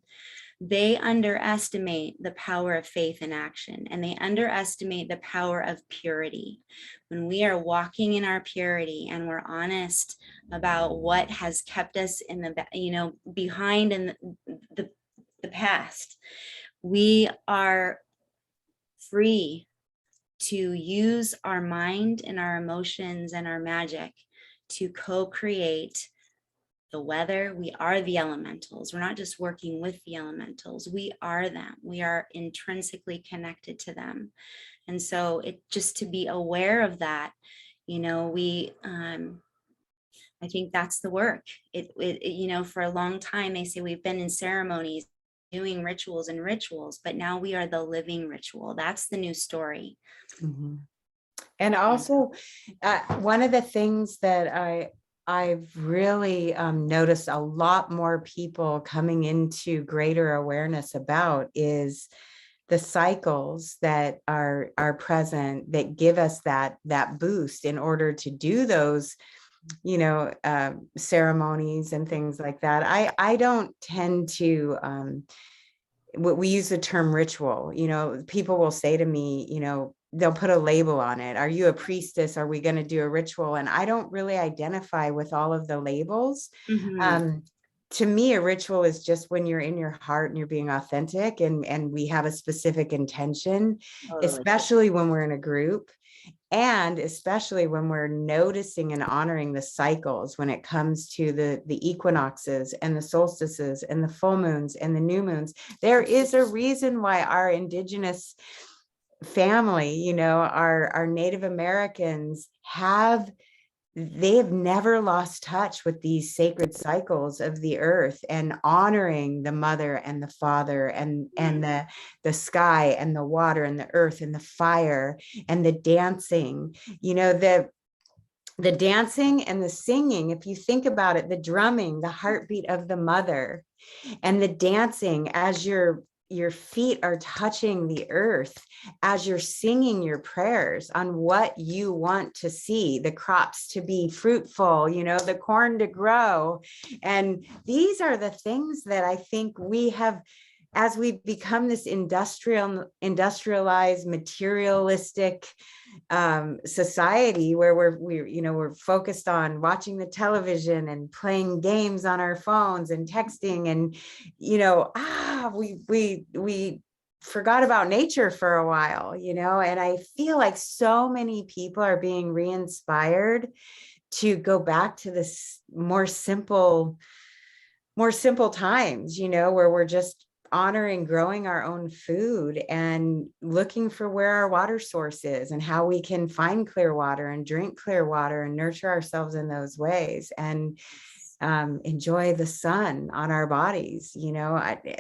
they underestimate the power of faith in action, and they underestimate the power of purity. When we are walking in our purity and we're honest about what has kept us in the, you know, behind in the past, we are free to use our mind and our emotions and our magic to co-create the weather. We are the elementals. We're not just working with the elementals. We are them. We are intrinsically connected to them. And so it just to be aware of that, you know, I think that's the work. It you know, for a long time, they say we've been in ceremonies doing rituals and rituals, but now we are the living ritual. That's the new story. Mm-hmm. And also, one of the things that I've really noticed a lot more people coming into greater awareness about is the cycles that are present that give us that boost in order to do those, you know, ceremonies and things like that. I don't tend to, we use the term ritual, you know, people will say to me, you know, they'll put a label on it. Are you a priestess? Are we going to do a ritual? And I don't really identify with all of the labels. Mm-hmm. To me, a ritual is just when you're in your heart and you're being authentic, and we have a specific intention, especially when we're in a group. And especially when we're noticing and honoring the cycles when it comes to the equinoxes and the solstices and the full moons and the new moons. There is a reason why our indigenous family, you know, our Native Americans they have never lost touch with these sacred cycles of the earth and honoring the mother and the father and the sky and the water and the earth and the fire and the dancing, you know, the dancing and the singing. If you think about it, the drumming, the heartbeat of the mother, and the dancing as your feet are touching the earth, as you're singing your prayers on what you want to see, the crops to be fruitful, you know, the corn to grow. And these are the things that I think we have as we become this industrialized, materialistic society where we're focused on watching the television and playing games on our phones and texting, and we forgot about nature for a while, and I feel like so many people are being re-inspired to go back to this more simple times, where we're just honoring growing our own food and looking for where our water source is and how we can find clear water and drink clear water and nurture ourselves in those ways, and enjoy the sun on our bodies.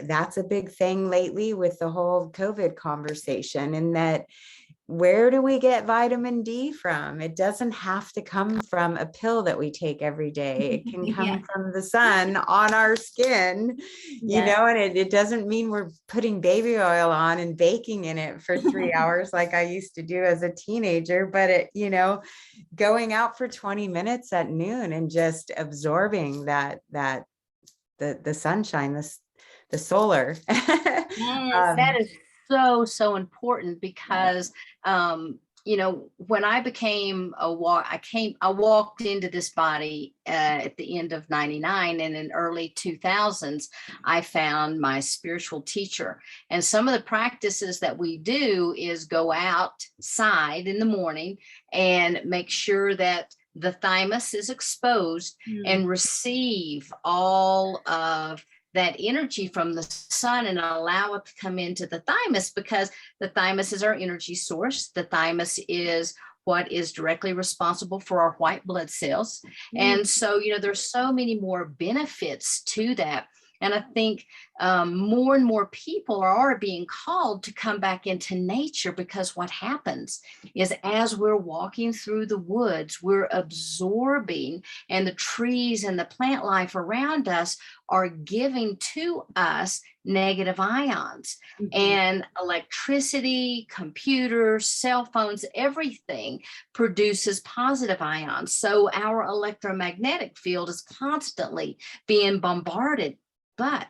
That's a big thing lately with the whole COVID conversation, and that where do we get vitamin D from? It doesn't have to come from a pill that we take every day. It can come from the sun on our skin, and it doesn't mean we're putting baby oil on and baking in it for 3 hours like I used to do as a teenager, but going out for 20 minutes at noon and just absorbing the sunshine, the solar. That is so important, because when I became I walked into this body at the end of 99, and in early 2000s I found my spiritual teacher. And some of the practices that we do is go outside in the morning and make sure that the thymus is exposed and receive all of that energy from the sun and allow it to come into the thymus, because the thymus is our energy source. The thymus is what is directly responsible for our white blood cells. And so, there's so many more benefits to that. And I think more and more people are being called to come back into nature, because what happens is as we're walking through the woods, we're absorbing, and the trees and the plant life around us are giving to us negative ions. And electricity, computers, cell phones, everything produces positive ions. So our electromagnetic field is constantly being bombarded. But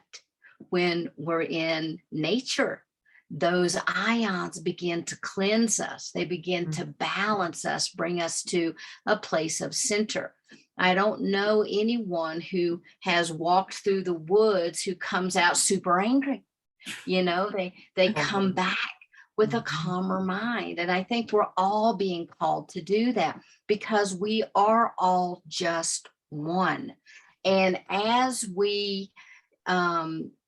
when we're in nature, those ions begin to cleanse us. They begin to balance us, bring us to a place of center. I don't know anyone who has walked through the woods who comes out super angry. They come back with a calmer mind. And I think we're all being called to do that, because we are all just one. And as we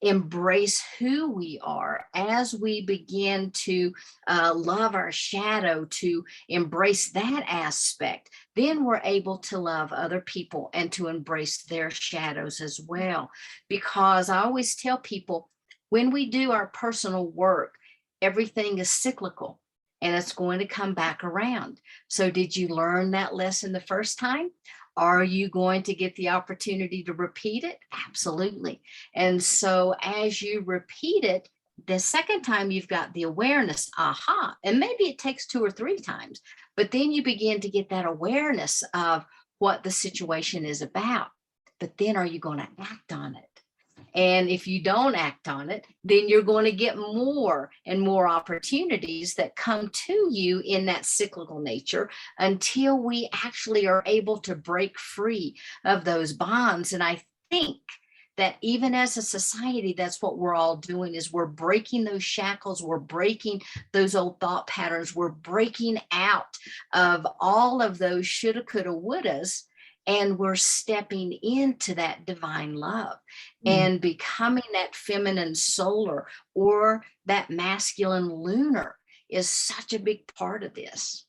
embrace who we are, as we begin to love our shadow, to embrace that aspect, then we're able to love other people and to embrace their shadows as well. Because I always tell people, when we do our personal work, everything is cyclical and it's going to come back around. So did you learn that lesson the first time? Are you going to get the opportunity to repeat it? Absolutely. And so as you repeat it, the second time you've got the awareness, aha, and maybe it takes 2 or 3 times, but then you begin to get that awareness of what the situation is about. But then are you going to act on it? And if you don't act on it, then you're going to get more and more opportunities that come to you in that cyclical nature, until we actually are able to break free of those bonds. And I think that even as a society, that's what we're all doing, is we're breaking those shackles, we're breaking those old thought patterns, we're breaking out of all of those shoulda, coulda, wouldas, and we're stepping into that divine love and becoming that feminine solar, or that masculine lunar, is such a big part of this.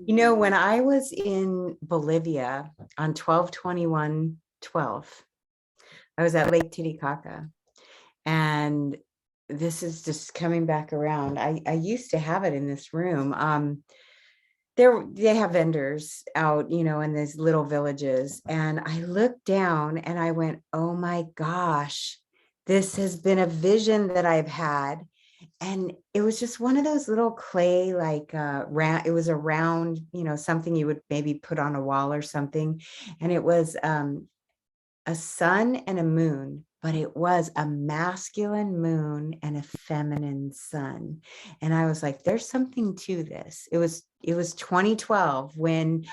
When I was in Bolivia on 12/21/12, I was at Lake Titicaca, and this is just coming back around. I used to have it in this room. They have vendors out, in these little villages. And I looked down and I went, oh my gosh, this has been a vision that I've had. And it was just one of those little clay, like round, it was a round, something you would maybe put on a wall or something. And it was a sun and a moon, but it was a masculine moon and a feminine sun. And I was like, there's something to this. It was 2012 when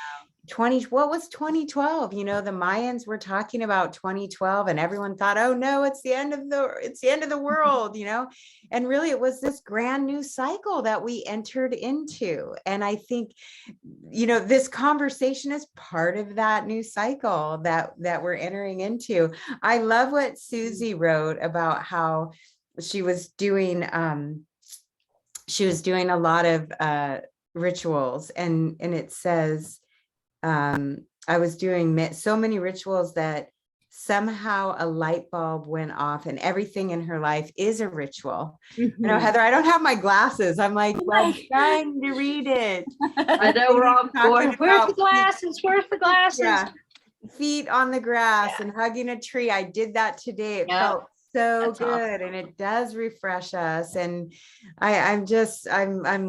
what was 2012? You know, the Mayans were talking about 2012 and everyone thought, oh no, it's the end of the world, you know? And really it was this grand new cycle that we entered into. And I think, you know, this conversation is part of that new cycle that we're entering into. I love what Susie wrote about how she was doing a lot of rituals, and it says, I was doing so many rituals that somehow a light bulb went off, and everything in her life is a ritual. You know, Heather, I don't have my glasses. I'm like, I'm trying to read it. I know we're all going, where's the glasses? Where's the glasses? Yeah. Feet on the grass and hugging a tree. I did that today. It felt so good, awesome. And it does refresh us. And I'm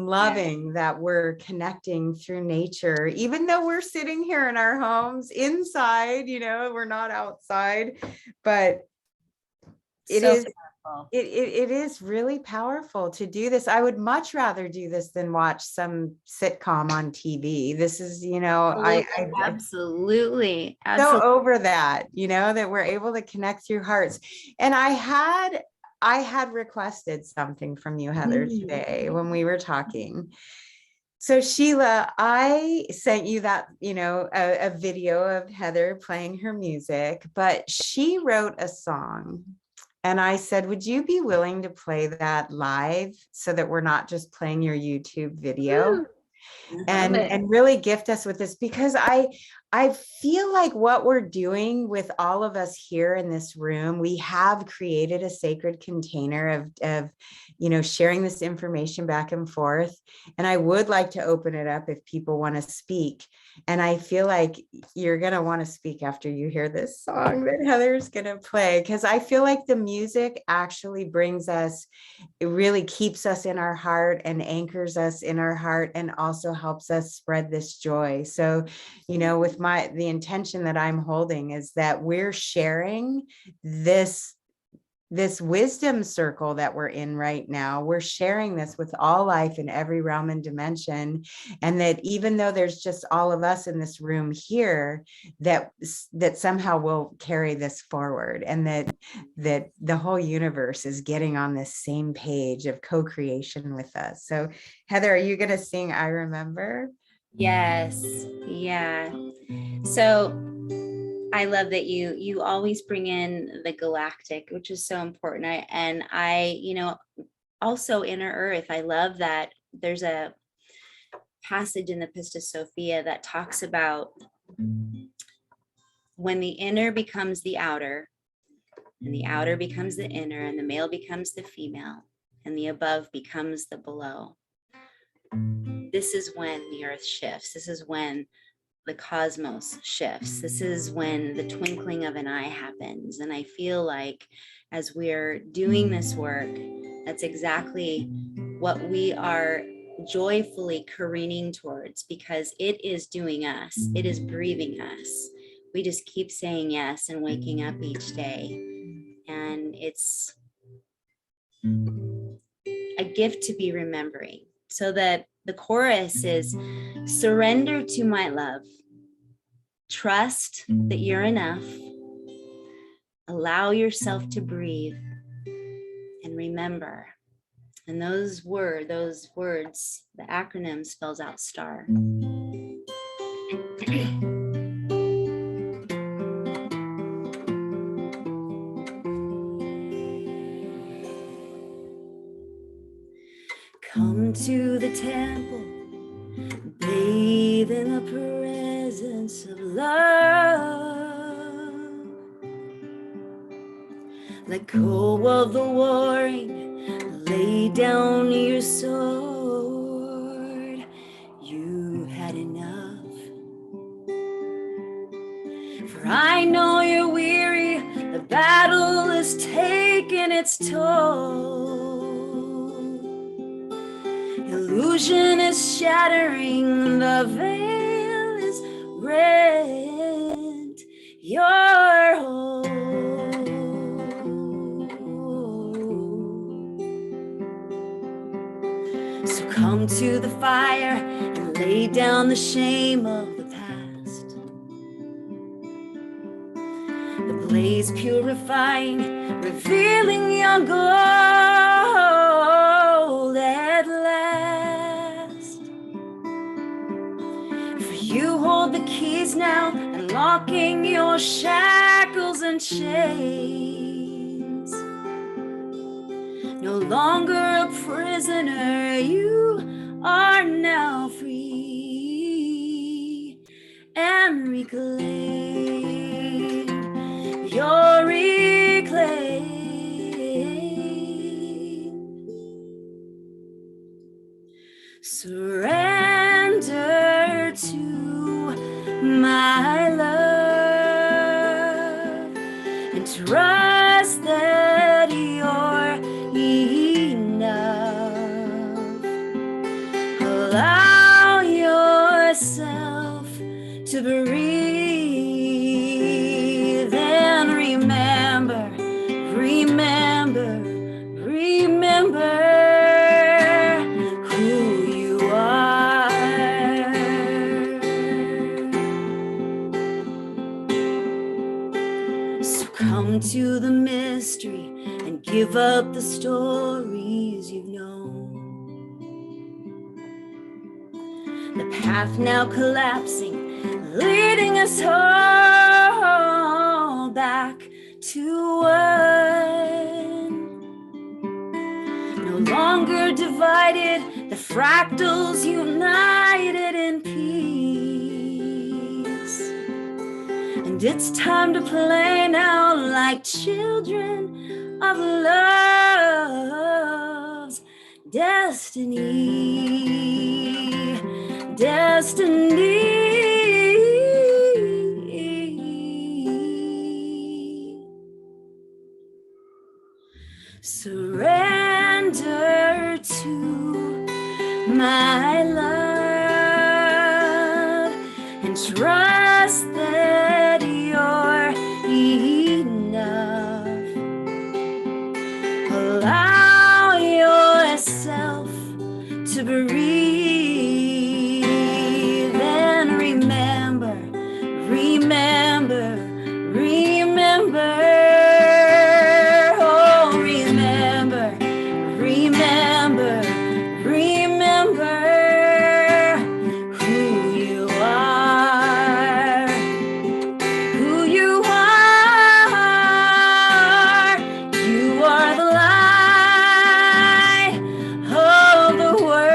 loving that we're connecting through nature, even though we're sitting here in our homes inside, you know, we're not outside, but it is really powerful to do this. I would much rather do this than watch some sitcom on TV. This is, you know, absolutely so over that, you know, that we're able to connect through hearts. And I had requested something from you, Heather, today when we were talking. So Sheila, I sent you that, you know, a video of Heather playing her music, but she wrote a song. And I said, would you be willing to play that live so that we're not just playing your YouTube video? And really gift us with this, because I feel like what we're doing with all of us here in this room, we have created a sacred container of, you know, sharing this information back and forth. And I would like to open it up if people want to speak. And I feel like you're going to want to speak after you hear this song that Heather's going to play, because I feel like the music actually brings us, it really keeps us in our heart and anchors us in our heart, and also helps us spread this joy. So, you know, with the intention that I'm holding is that we're sharing this wisdom circle that we're in right now. We're sharing this with all life in every realm and dimension. And that even though there's just all of us in this room here, that somehow we'll carry this forward, and that the whole universe is getting on this same page of co-creation with us. So Heather, are you going to sing I Remember? Yes. Yeah. So I love that you always bring in the galactic, which is so important. I, you know, also Inner Earth. I love that there's a passage in the Pistis Sophia that talks about when the inner becomes the outer, and the outer becomes the inner, and the male becomes the female, and the above becomes the below. This is when the earth shifts. This is when the cosmos shifts. This is when the twinkling of an eye happens. And I feel like as we're doing this work, that's exactly what we are joyfully careening towards, because it is doing us. It is breathing us. We just keep saying yes and waking up each day. And it's a gift to be remembering. So that the chorus is, surrender to my love. Trust that you're enough. Allow yourself to breathe and remember. And those words, the acronym spells out STAR. Come to the temple, bathe in the presence of love. Let go of the warring, lay down your sword. You had enough. For I know you're weary, the battle is taking its toll. Illusion is shattering, the veil is rent. Your whole. lay down the shame of the past. The blaze purifying, revealing your gold at last. For you hold the keys now, unlocking your shackles and chains. No longer a prisoner, you are now free and reclaimed. You're reclaimed. Surrender to my love and trust that you're enough. Allow yourself to breathe and remember, remember, remember who you are. So come to the mystery and give up the stories you've known. The path now collapsing, leading us all back to one. No longer divided, the fractals united in peace. And it's time to play now like children of love's destiny, destiny. Surrender to my love and trust that you're enough. Allow yourself to breathe and remember, remember, remember. Oh, remember, remember, remember who you are, who you are. You are the light of the world.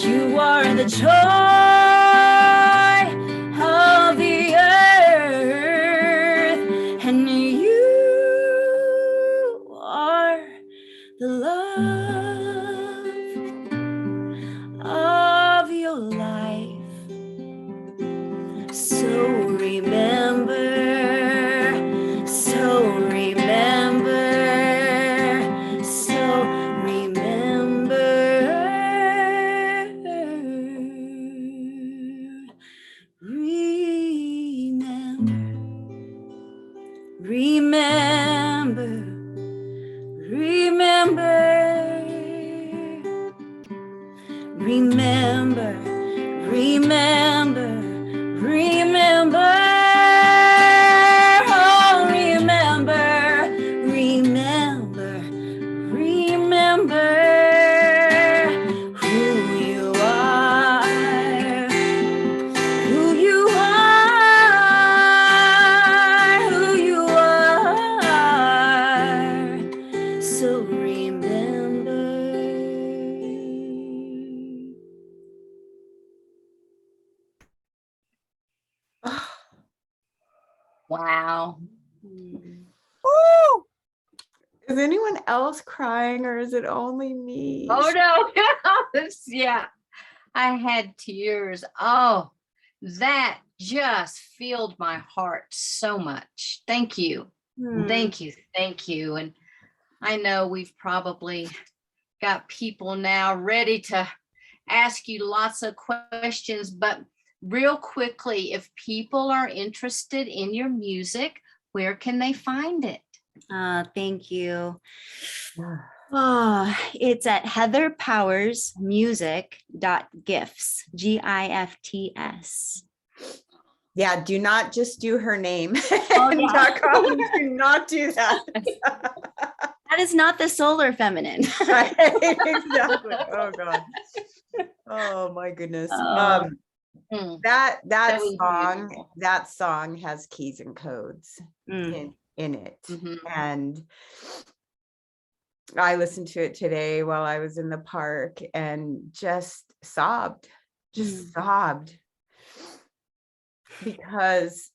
You are the joy of the earth, and you are the love of your life. So remember, so remember, so remember, remember, remember, remember, remember, remember, oh, remember, remember, remember who you are, who you are, who you are. So remember. Wow. Woo! Is anyone else crying, or is it only me? Oh no. Yeah. I had tears. Oh, that just filled my heart so much. Thank you. Thank you. Thank you. And I know we've probably got people now ready to ask you lots of questions, but real quickly, if people are interested in your music, where can they find it? Thank you. Oh, it's at heatherpowersmusic.gifts, GIFTS. Yeah, do not just do her name. Oh, yeah. .com. Do not do that. That is not the solar feminine. Right, exactly. Oh God. Oh my goodness. Mm, That was song, beautiful. that song has keys and codes Mm. in it. Mhm. And I listened to it today while I was in the park and just sobbed, because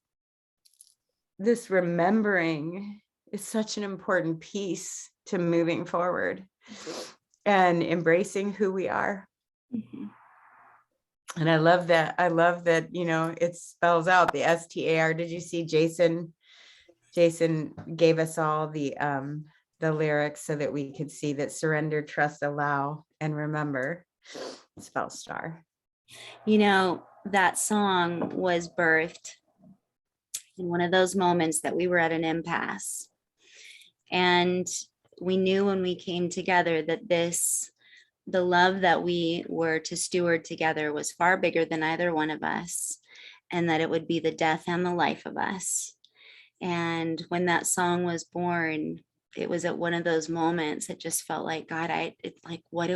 this remembering is such an important piece to moving forward and embracing who we are. Mhm. And I love that, you know, it spells out the STAR. Did you see Jason gave us all the lyrics so that we could see that surrender, trust, allow, and remember spell star. You know, that song was birthed in one of those moments that we were at an impasse. And we knew when we came together that the love that we were to steward together was far bigger than either one of us, and that it would be the death and the life of us. And when that song was born, it was at one of those moments that just felt like, God, it's like, what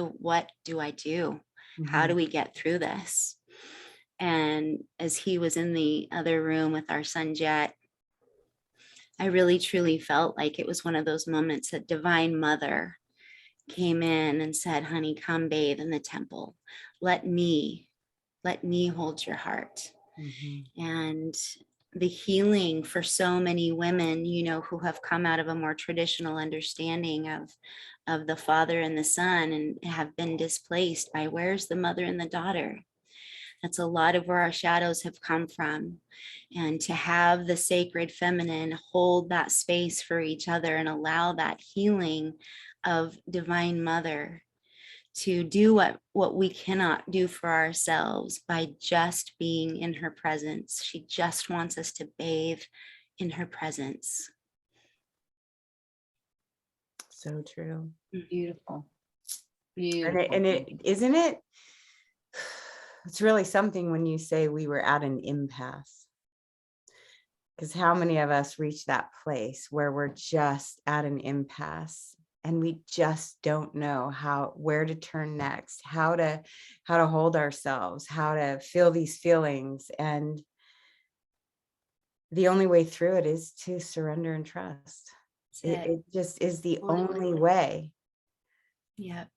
do I do? How do we get through this? And as he was in the other room with our son Jet, I really truly felt like it was one of those moments that Divine Mother came in and said, honey, come bathe in the temple. Let me hold your heart. And the healing for so many women, you know, who have come out of a more traditional understanding of the father and the son and have been displaced by where's the mother and the daughter. That's a lot of where our shadows have come from. And to have the sacred feminine hold that space for each other and allow that healing of Divine Mother to do what we cannot do for ourselves by just being in her presence. She just wants us to bathe in her presence. So true. Beautiful. And it isn't it, it's really something when you say we were at an impasse, because how many of us reach that place where we're just at an impasse and we just don't know where to turn next, how to hold ourselves, how to feel these feelings. And the only way through it is to surrender and trust. It just is the only way. Yep.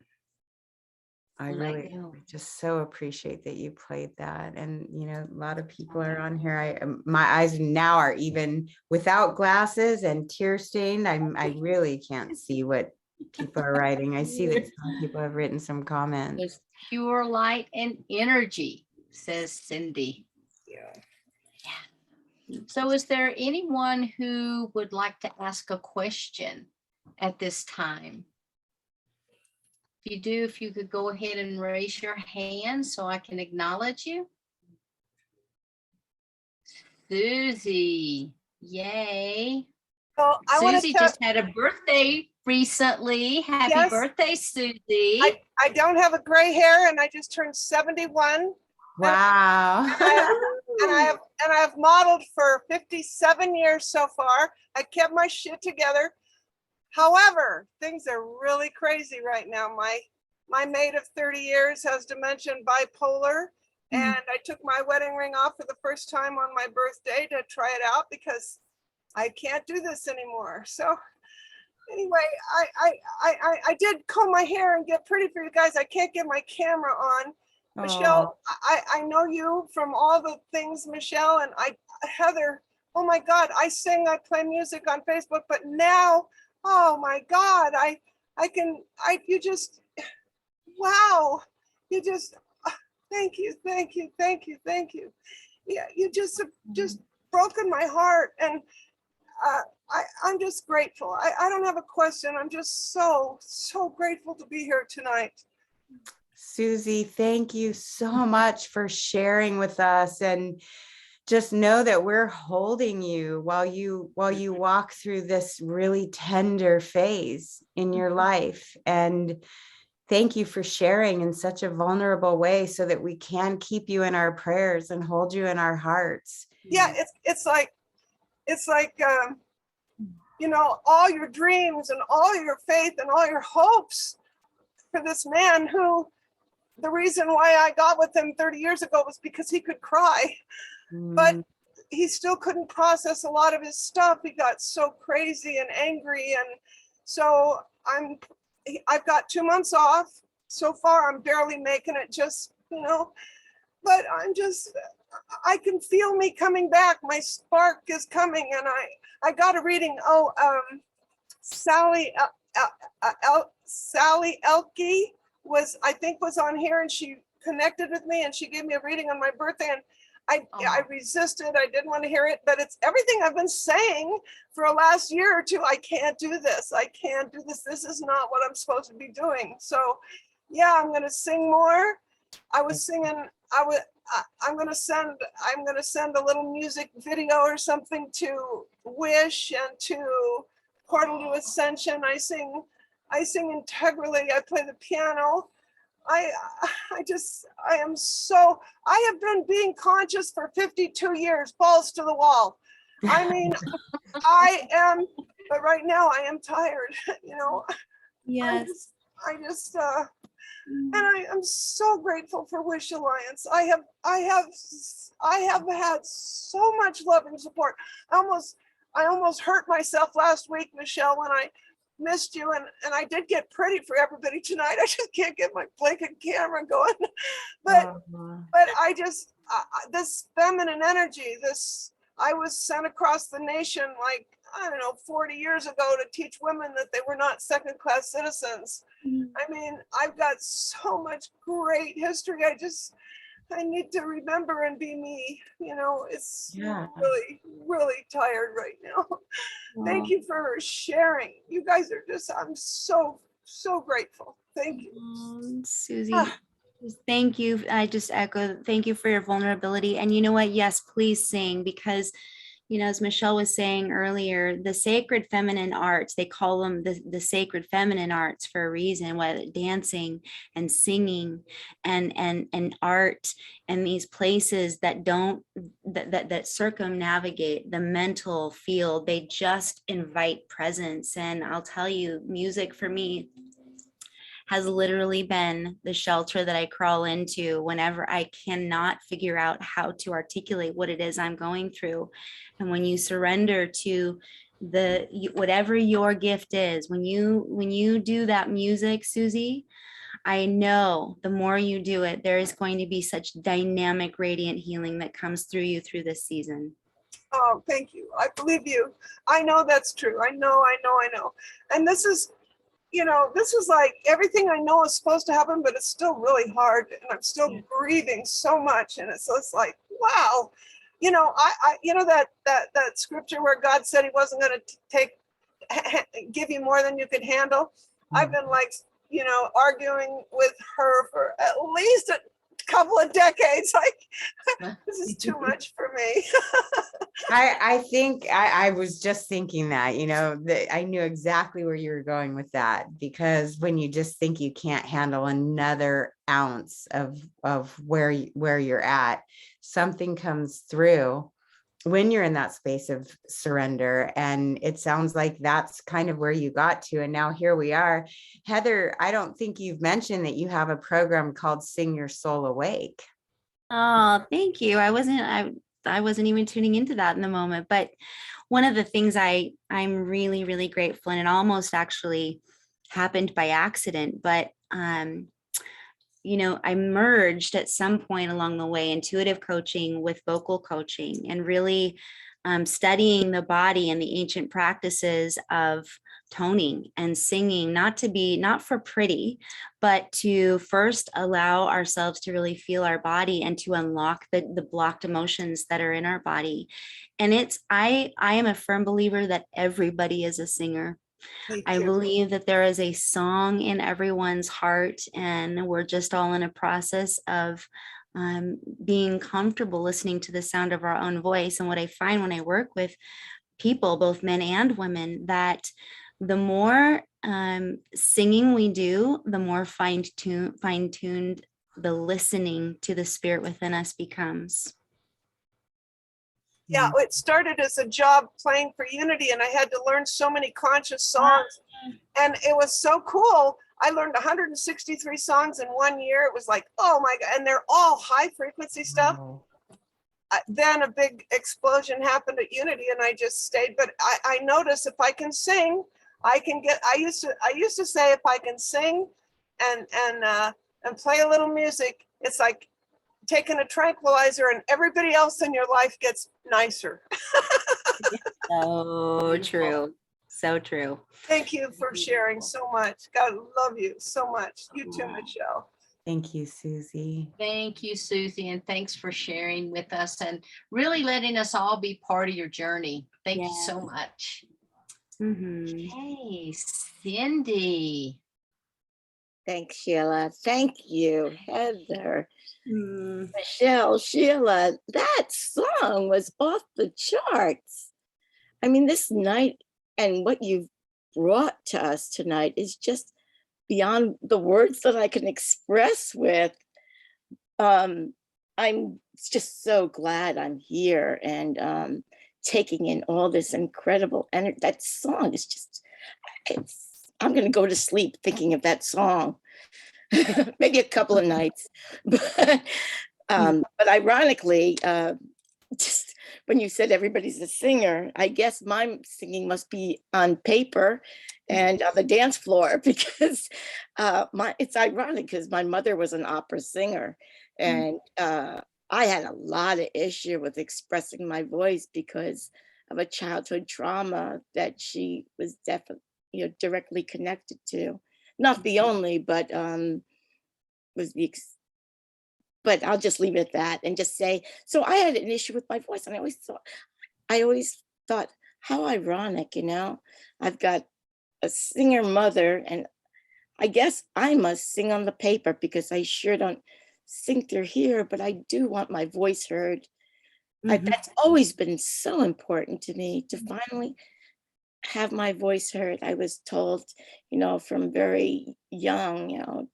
I really just so appreciate that you played that. And, you know, a lot of people are on here. My eyes now are even without glasses and tear stained. I really can't see what people are writing. I see that some people have written some comments. It's pure light and energy, says Cindy. Yeah. So is there anyone who would like to ask a question at this time? If you do, if you could go ahead and raise your hand so I can acknowledge you. Susie, yay. Well, Susie just had a birthday recently. Happy birthday, Susie. I don't have a gray hair and I just turned 71. Wow. And I have modeled for 57 years so far. I kept my shit together. However, things are really crazy right now. My mate of 30 years has dementia and bipolar. And I took my wedding ring off for the first time on my birthday to try it out because I can't do this anymore. So anyway, I did comb my hair and get pretty for you guys. I can't get my camera on. Michelle, I know you from all the things, Michelle, and Heather, oh my God, I sing, I play music on Facebook, but now, oh my God, you just, wow, you just, thank you. Yeah, you just broken my heart, and I'm just grateful. I don't have a question. I'm just so grateful to be here tonight. Susie, thank you so much for sharing with us and just know that we're holding you while you walk through this really tender phase in your life. And thank you for sharing in such a vulnerable way so that we can keep you in our prayers and hold you in our hearts. Yeah, it's like you know, all your dreams and all your faith and all your hopes for this man who, the reason why I got with him 30 years ago was because he could cry, but he still couldn't process a lot of his stuff. He got so crazy and angry. And so I've got 2 months off. So far, I'm barely making it, just, you know, but I can feel me coming back. My spark is coming. And I got a reading. Sally Elke I think was on here, and she connected with me and she gave me a reading on my birthday, and I resisted. I didn't want to hear it, but it's everything I've been saying for the last year or two. I can't do this. I can't do this. This is not what I'm supposed to be doing. So yeah, I'm going to sing more. I was singing, I'm going to send a little music video or something to W.I.S.H and to Portal to Ascension. I sing integrally. I play the piano. I have been being conscious for 52 years, balls to the wall. I mean, but right now I am tired, you know. Yes. And I am so grateful for W.I.S.H Alliance. I have had so much love and support. I almost hurt myself last week, Michelle, when I missed you, and I did get pretty for everybody tonight. I just can't get my blanket camera going. But this feminine energy, I was sent across the nation like, I don't know, 40 years ago to teach women that they were not second-class citizens. I mean, I've got so much great history. I need to remember and be me. You know, it's really, really tired right now. Thank you for sharing. You guys are I'm so, so grateful. Thank you. Susie, thank you. I just echo, thank you for your vulnerability. And you know what? Yes, please sing, because you know, as Michelle was saying earlier, the sacred feminine arts, they call them the sacred feminine arts for a reason, whether dancing and singing and art, and these places that that circumnavigate the mental field, they just invite presence. And I'll tell you, music for me has literally been the shelter that I crawl into whenever I cannot figure out how to articulate what it is I'm going through. And when you surrender to whatever your gift is, when you do that music, Susie, I know the more you do it, there is going to be such dynamic, radiant healing that comes through you through this season. Oh, thank you. I believe you. I know that's true. I know. And this is, you know, this is like everything I know is supposed to happen, but it's still really hard, and I'm still grieving so much. And it's like, wow, you know, I you know, that scripture where God said he wasn't going to give you more than you could handle. I've been like, you know, arguing with her for at least a couple of decades. Like, this is too much for me. I think I was just thinking that, you know, that I knew exactly where you were going with that, because when you just think you can't handle another ounce of where you're at, something comes through when you're in that space of surrender. And it sounds like that's kind of where you got to. And now here we are. Heather, I don't think you've mentioned that you have a program called Sing Your Soul Awake. Oh, thank you. I wasn't even tuning into that in the moment, but one of the things I'm really, really grateful, and it almost actually happened by accident, but you know, I merged at some point along the way intuitive coaching with vocal coaching, and really studying the body and the ancient practices of toning and singing, not for pretty, but to first allow ourselves to really feel our body and to unlock the blocked emotions that are in our body. And I am a firm believer that everybody is a singer. I believe that there is a song in everyone's heart, and we're just all in a process of being comfortable listening to the sound of our own voice. And what I find when I work with people, both men and women, that the more singing we do, the more fine-tuned the listening to the spirit within us becomes. Yeah, it started as a job playing for Unity, and I had to learn so many conscious songs, and it was so cool. I learned 163 songs in 1 year. It was like, oh my God, and they're all high frequency stuff. Wow. Then a big explosion happened at Unity, and I just stayed. But I noticed if I can sing, I can get. I used to say if I can sing and play a little music, it's like taking a tranquilizer, and everybody else in your life gets nicer. So true. So true. Thank you for sharing so much. God love you so much. You too, Michelle. Thank you, Susie. Thank you, Susie, and thanks for sharing with us and really letting us all be part of your journey. Thank you so much. Hey, Cindy. Thanks, Sheila. Thank you, Heather. Michelle, Sheila, that song was off the charts. I mean, this night and what you've brought to us tonight is just beyond the words that I can express with. I'm just so glad I'm here and taking in all this incredible energy. That song is just, I'm going to go to sleep thinking of that song. Maybe a couple of nights. But ironically, just when you said everybody's a singer, I guess my singing must be on paper and on the dance floor, because it's ironic because my mother was an opera singer, and I had a lot of issue with expressing my voice because of a childhood trauma that she was definitely, directly connected to. Not the only, but was the but I'll just leave it at that and just say, so I had an issue with my voice, and I always thought, how ironic, I've got a singer mother, and I guess I must sing on the paper because I sure don't sing through here, but I do want my voice heard. That's always been so important to me, to finally have my voice heard. I was told, from very young,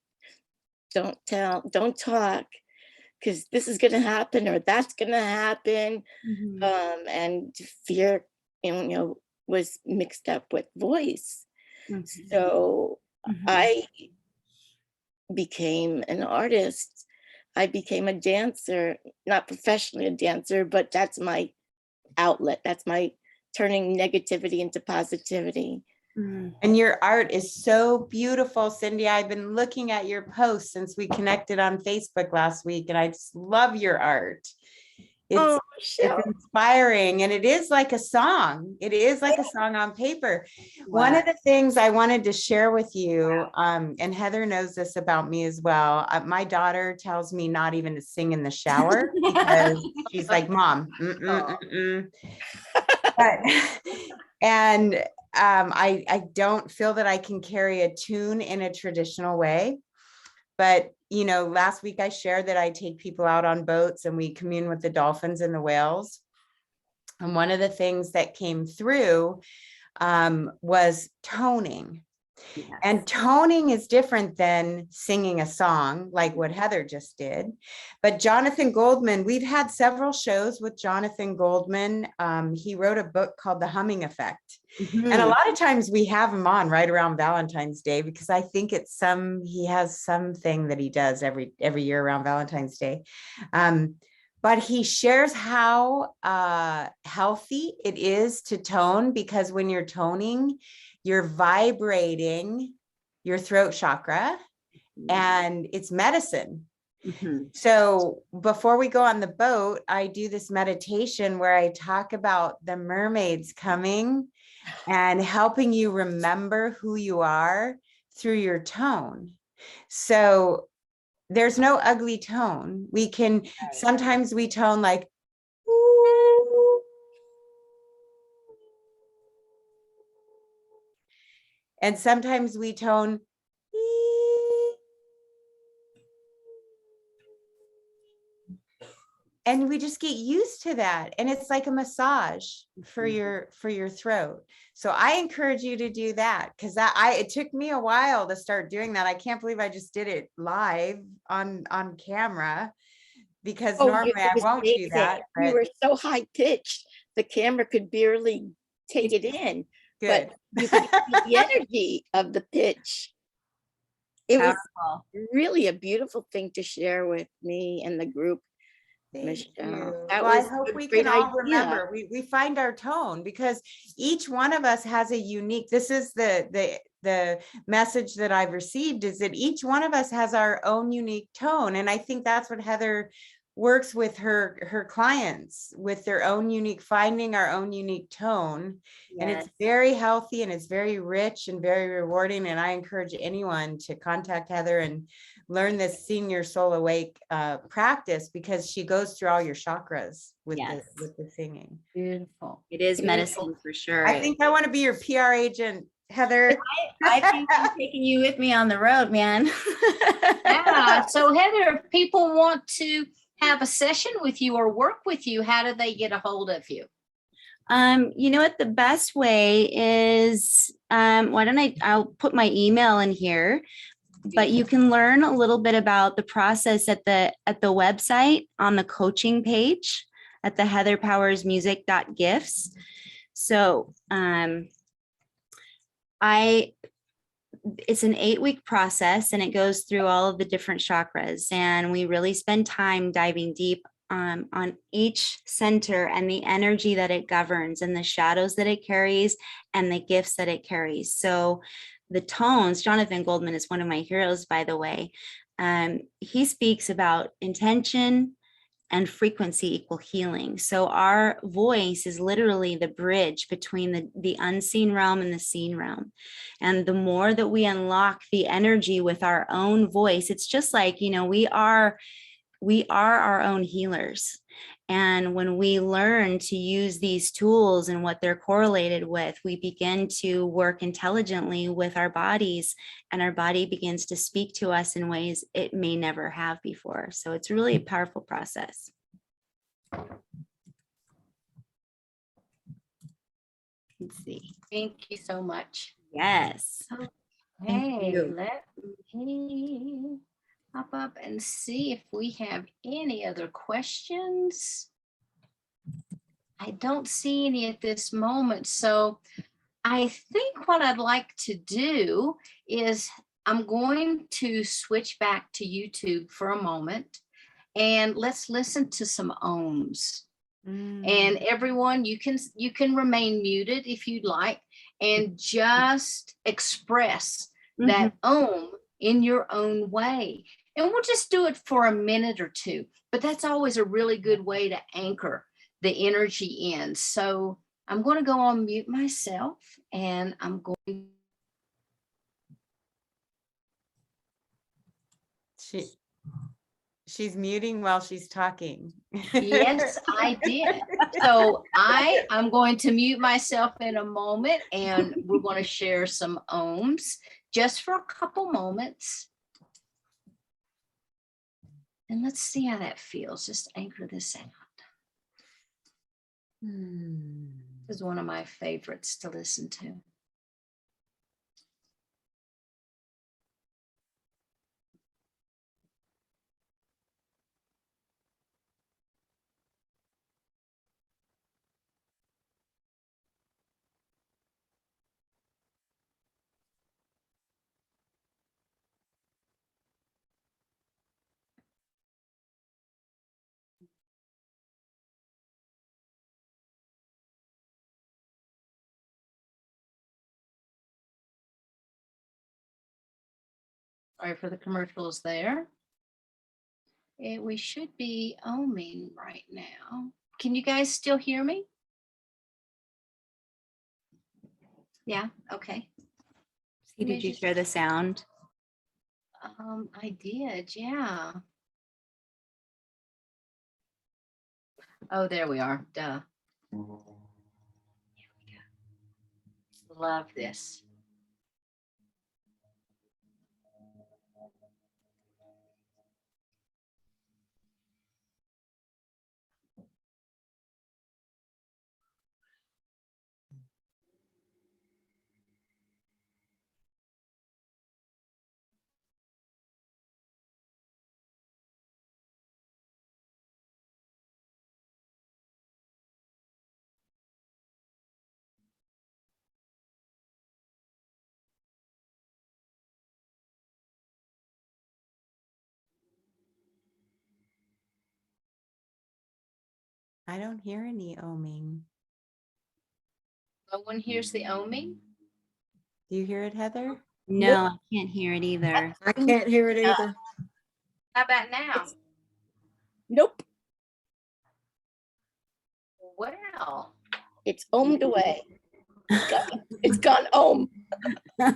don't talk, because this is going to happen or that's going to happen. And fear, was mixed up with voice. So I became an artist. I became a dancer, not professionally a dancer, but that's my outlet. That's my turning negativity into positivity. And your art is so beautiful, Cindy. I've been looking at your posts since we connected on Facebook last week, and I just love your art. It's inspiring, and it is like a song. It is like a song on paper. Wow. One of the things I wanted to share with you, and Heather knows this about me as well. My daughter tells me not even to sing in the shower because she's like, Mom, But, and I don't feel that I can carry a tune in a traditional way. But, last week I shared that I take people out on boats and we commune with the dolphins and the whales. And one of the things that came through was toning. Yes. And toning is different than singing a song like what Heather just did. But Jonathan Goldman, we've had several shows with Jonathan Goldman. He wrote a book called The Humming Effect. And a lot of times we have him on right around Valentine's Day, because I think he has something that he does every year around Valentine's Day. But he shares how healthy it is to tone, because when you're toning, you're vibrating your throat chakra, and it's medicine. So before we go on the boat, I do this meditation where I talk about the mermaids coming and helping you remember who you are through your tone. So there's no ugly tone. Sometimes we tone like, ooh. And sometimes we tone, ee. and we just get used to that, and it's like a massage for your throat. So I encourage you to do that, because it took me a while to start doing that. I can't believe I just did it live on camera, because normally I it was won't do amazing. that. You But were so high pitched, the camera could barely take it in, good. but you could feel the energy of the pitch. It was Powerful. really a beautiful thing to share with me and the group, Thank Michelle. you. That Well, I was hope a we great can all idea. remember, we find our tone, because each one of us has a unique, this is the message that I've received, is that each one of us has our own unique tone. And I think that's what Heather works with her clients, with their own unique, finding our own unique tone. And it's very healthy, and it's very rich and very rewarding. And I encourage anyone to contact Heather and learn this Seeing Your Soul Awake practice, because she goes through all your chakras with the singing. Beautiful. It is medicine for sure. I think I want to be your PR agent, Heather. I think I'm taking you with me on the road, man. Yeah. So Heather, if people want to have a session with you or work with you, how do they get a hold of you? You know what, the best way is, why don't I'll put my email in here, but you can learn a little bit about the process at the website on the coaching page at the heatherpowersmusic.gifts. So it's an 8-week process, and it goes through all of the different chakras, and we really spend time diving deep on each center and the energy that it governs, and the shadows that it carries, and the gifts that it carries. So the tones, Jonathan Goldman is one of my heroes, by the way. He speaks about intention and frequency equal healing. So our voice is literally the bridge between the unseen realm and the seen realm. And the more that we unlock the energy with our own voice, it's just like, we are our own healers. And when we learn to use these tools and what they're correlated with, we begin to work intelligently with our bodies, and our body begins to speak to us in ways it may never have before. So it's really a powerful process. Let's see. Thank you so much. Yes. Hey, you. let me pop up and see if we have any other questions. I don't see any at this moment. So I think what I'd like to do is I'm going to switch back to YouTube for a moment, and let's listen to some ohms. And everyone, you can remain muted if you'd like, and just express that ohm in your own way. And we'll just do it for a minute or two, but that's always a really good way to anchor the energy in. So I'm going to go on mute myself, and I'm going. She's muting while she's talking. Yes, I did. So I'm going to mute myself in a moment, and we're going to share some ohms just for a couple moments. And let's see how that feels. Just anchor this out. This is one of my favorites to listen to. Sorry for the commercials there. We should be ohming right now. Can you guys still hear me? Yeah, okay. Did you share the sound? I did, yeah. Oh, there we are. Duh. Here we go. Love this. I don't hear any oming. No one hears the oming? Do you hear it, Heather? No, I can't hear it either. I can't hear it either. How about now? Nope, Well, it's ohmed away. It's gone ohm. I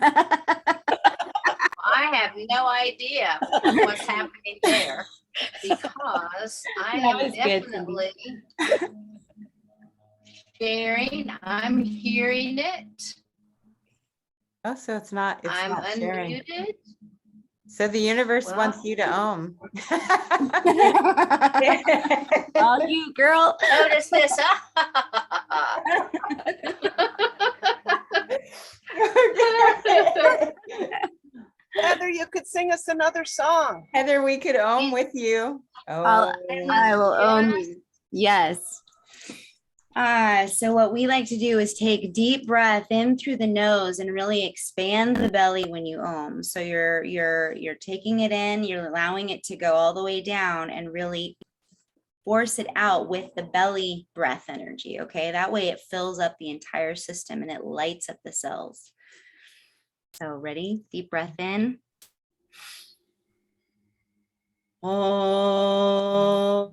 have no idea what's happening there because I That am was good, Cindy. definitely sharing. I'm hearing it. Oh, so it's not I'm sharing. unmuted. So the universe Well. wants you to ohm. All you, girl. Notice this. Heather, you could sing us another song. Heather, we could ohm with you. I will own Yes. you. Yes. So what we like to do is take deep breath in through the nose and really expand the belly when you ohm. So you're taking it in, you're allowing it to go all the way down and really force it out with the belly breath energy. Okay, that way it fills up the entire system and it lights up the cells. So ready? Deep breath in. Oh.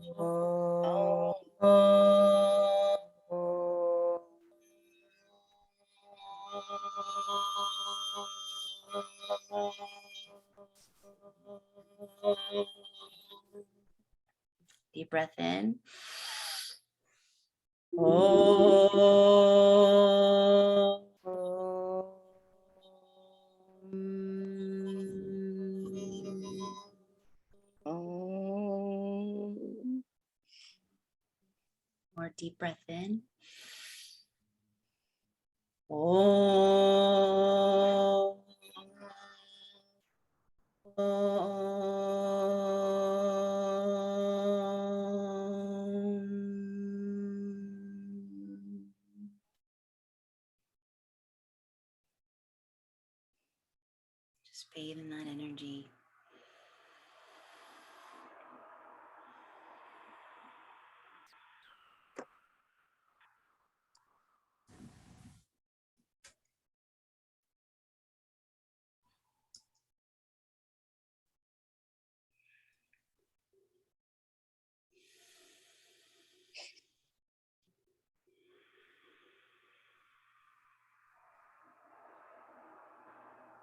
Deep breath in. More deep breath in. Oh. Just bathe in that energy.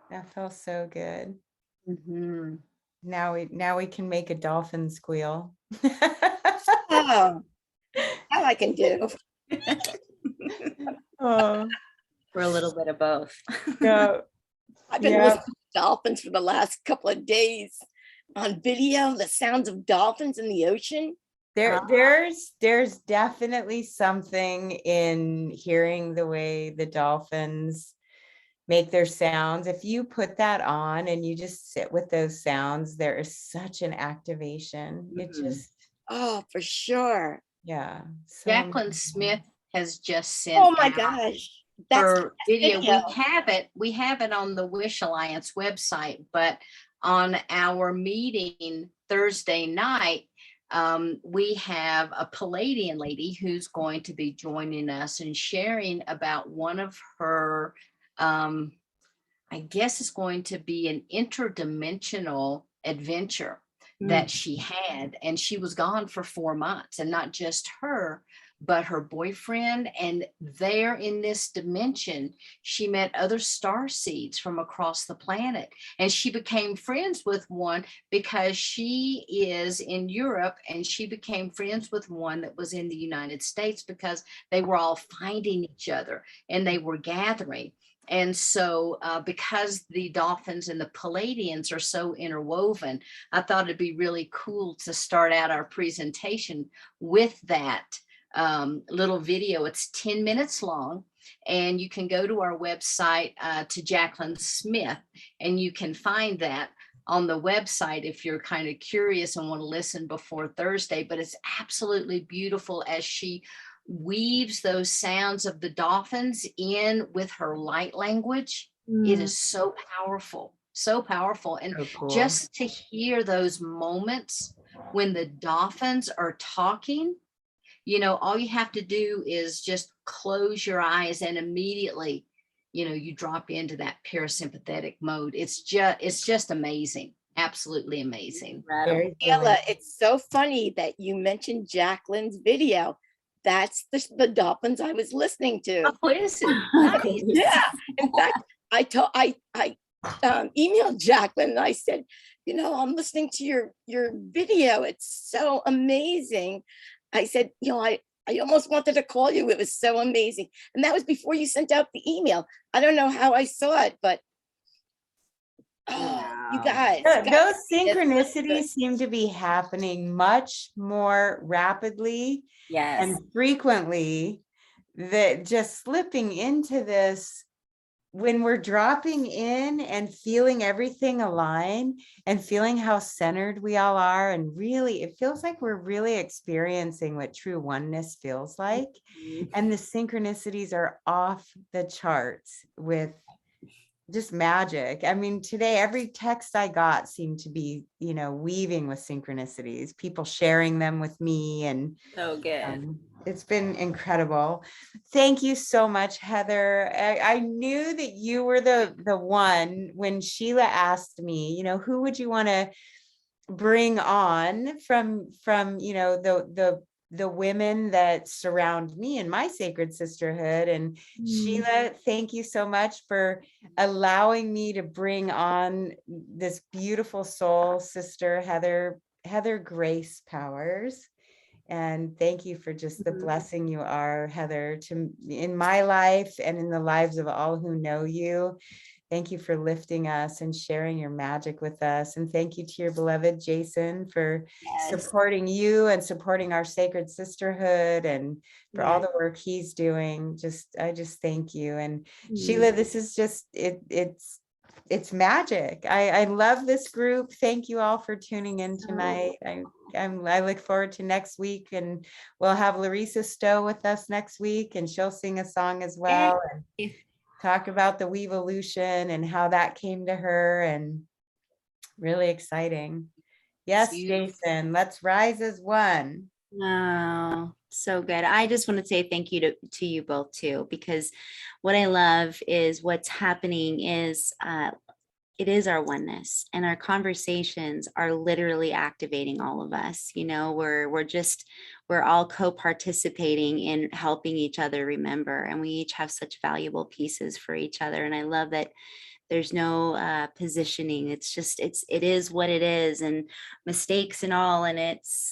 That felt so good. Mhm. Now we can make a dolphin squeal. Oh, that I can do. Oh, For a little bit of both. yeah. I've been Yeah. listening to dolphins for the last couple of days on video, the sounds of dolphins in the ocean. There's definitely something in hearing the way the dolphins make their sounds. If you put that on and you just sit with those sounds, there is such an activation. It Mhm. just, Oh, for sure. yeah. So Jacqueline Smith has just sent Oh my out gosh. That's her video. video. We have it on the W.I.S.H Alliance website, but on our meeting Thursday night, we have a Palladian lady who's going to be joining us and sharing about one of her, I guess it's going to be an interdimensional adventure that she had, and she was gone for 4 months, and not just her, but her boyfriend. And there in this dimension, she met other star seeds from across the planet, and she became friends with one because she is in Europe, and she became friends with one that was in the United States because they were all finding each other and they were gathering. And so because the dolphins and the Palladians are so interwoven, I thought it'd be really cool to start out our presentation with that little video. It's 10 minutes long, and you can go to our website to Jacqueline Smith, and you can find that on the website if you're kind of curious and want to listen before Thursday. But it's absolutely beautiful as she weaves those sounds of the dolphins in with her light language. It is so powerful, so powerful. And so cool. just to hear those moments when the dolphins are talking, you know, all you have to do is just close your eyes and immediately, you know, you drop into that parasympathetic mode. It's just amazing. Absolutely amazing. Very Sheila, joyous. it's so funny that you mentioned Jacqueline's video. That's the dolphins I was listening to. Oh, is it? Nice. Yeah. In fact, I emailed Jacqueline and I said, you know, I'm listening to your video. It's so amazing. I said, you know, I almost wanted to call you. It was so amazing. And that was before you sent out the email. I don't know how I saw it, but you guys. Those synchronicities seem to be happening much more rapidly and frequently, that just slipping into this when we're dropping in and feeling everything align and feeling how centered we all are. And really, it feels like we're really experiencing what true oneness feels like. And the synchronicities are off the charts with just magic. I mean, today, every text I got seemed to be, you know, weaving with synchronicities, people sharing them with me. And So good. it's been incredible. Thank you so much, Heather. I knew that you were the one when Sheila asked me, you know, who would you want to bring on from, you know, the women that surround me in my sacred sisterhood. And Sheila, thank you so much for allowing me to bring on this beautiful soul sister, Heather Grace Powers. And thank you for just the blessing you are, Heather, in my life and in the lives of all who know you. Thank you for lifting us and sharing your magic with us. And thank you to your beloved Jason for supporting you and supporting our sacred sisterhood and for all the work he's doing. I just thank you. And Sheila, this is just, it's magic. I love this group. Thank you all for tuning in tonight. I look forward to next week, and we'll have Larissa Stowe with us next week, and she'll sing a song as well and talk about the Weevolution and how that came to her, and really exciting. Yes, Jason, let's rise as one. Oh, so good. I just want to say thank you to you both too, because what I love is what's happening is it is our oneness, and our conversations are literally activating all of us. You know, we're all co-participating in helping each other remember, and we each have such valuable pieces for each other. And I love that there's no positioning. It's just, it is what it is, and mistakes and all. And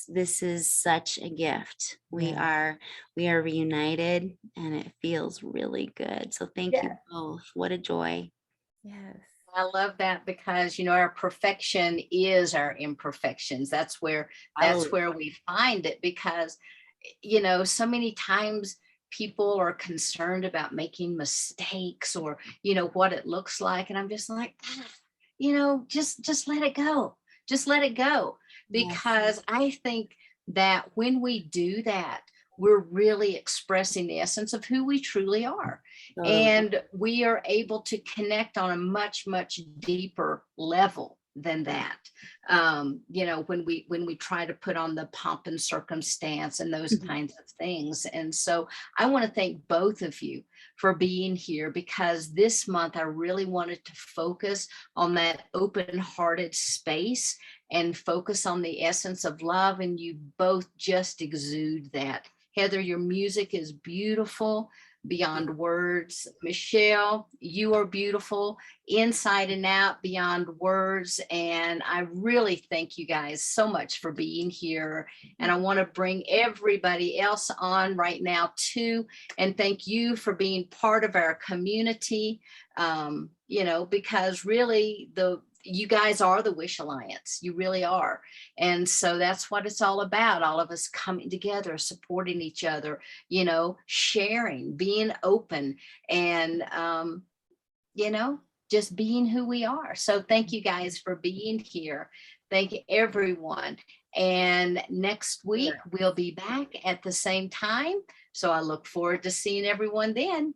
this is such a gift. We are reunited, and it feels really good. So thank you both. What a joy. Yes. I love that, because, you know, our perfection is our imperfections. That's where we find it, because, you know, so many times people are concerned about making mistakes, or, you know, what it looks like. And I'm just like, you know, just let it go. Just let it go. Because I think that when we do that, we're really expressing the essence of who we truly are. And we are able to connect on a much, much deeper level than that. You know, when we try to put on the pomp and circumstance and those kinds of things. And so I want to thank both of you for being here, because this month I really wanted to focus on that open-hearted space and focus on the essence of love. And you both just exude that. Heather, your music is beautiful beyond words. Michelle, you are beautiful inside and out beyond words. And I really thank you guys so much for being here. And I want to bring everybody else on right now too, and thank you for being part of our community. You know, because really you guys are the W.I.S.H Alliance. You really are. And so that's what it's all about. All of us coming together, supporting each other, you know, sharing, being open, and, you know, just being who we are. So thank you guys for being here. Thank you, everyone. And next week we'll be back at the same time. So I look forward to seeing everyone then.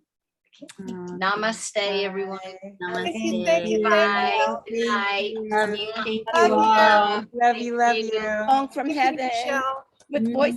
Namaste, everyone. Namaste. Thank you. Bye. Good night. Love you. Thank you Love you. all. Love you. Song from heaven Michelle. with voice.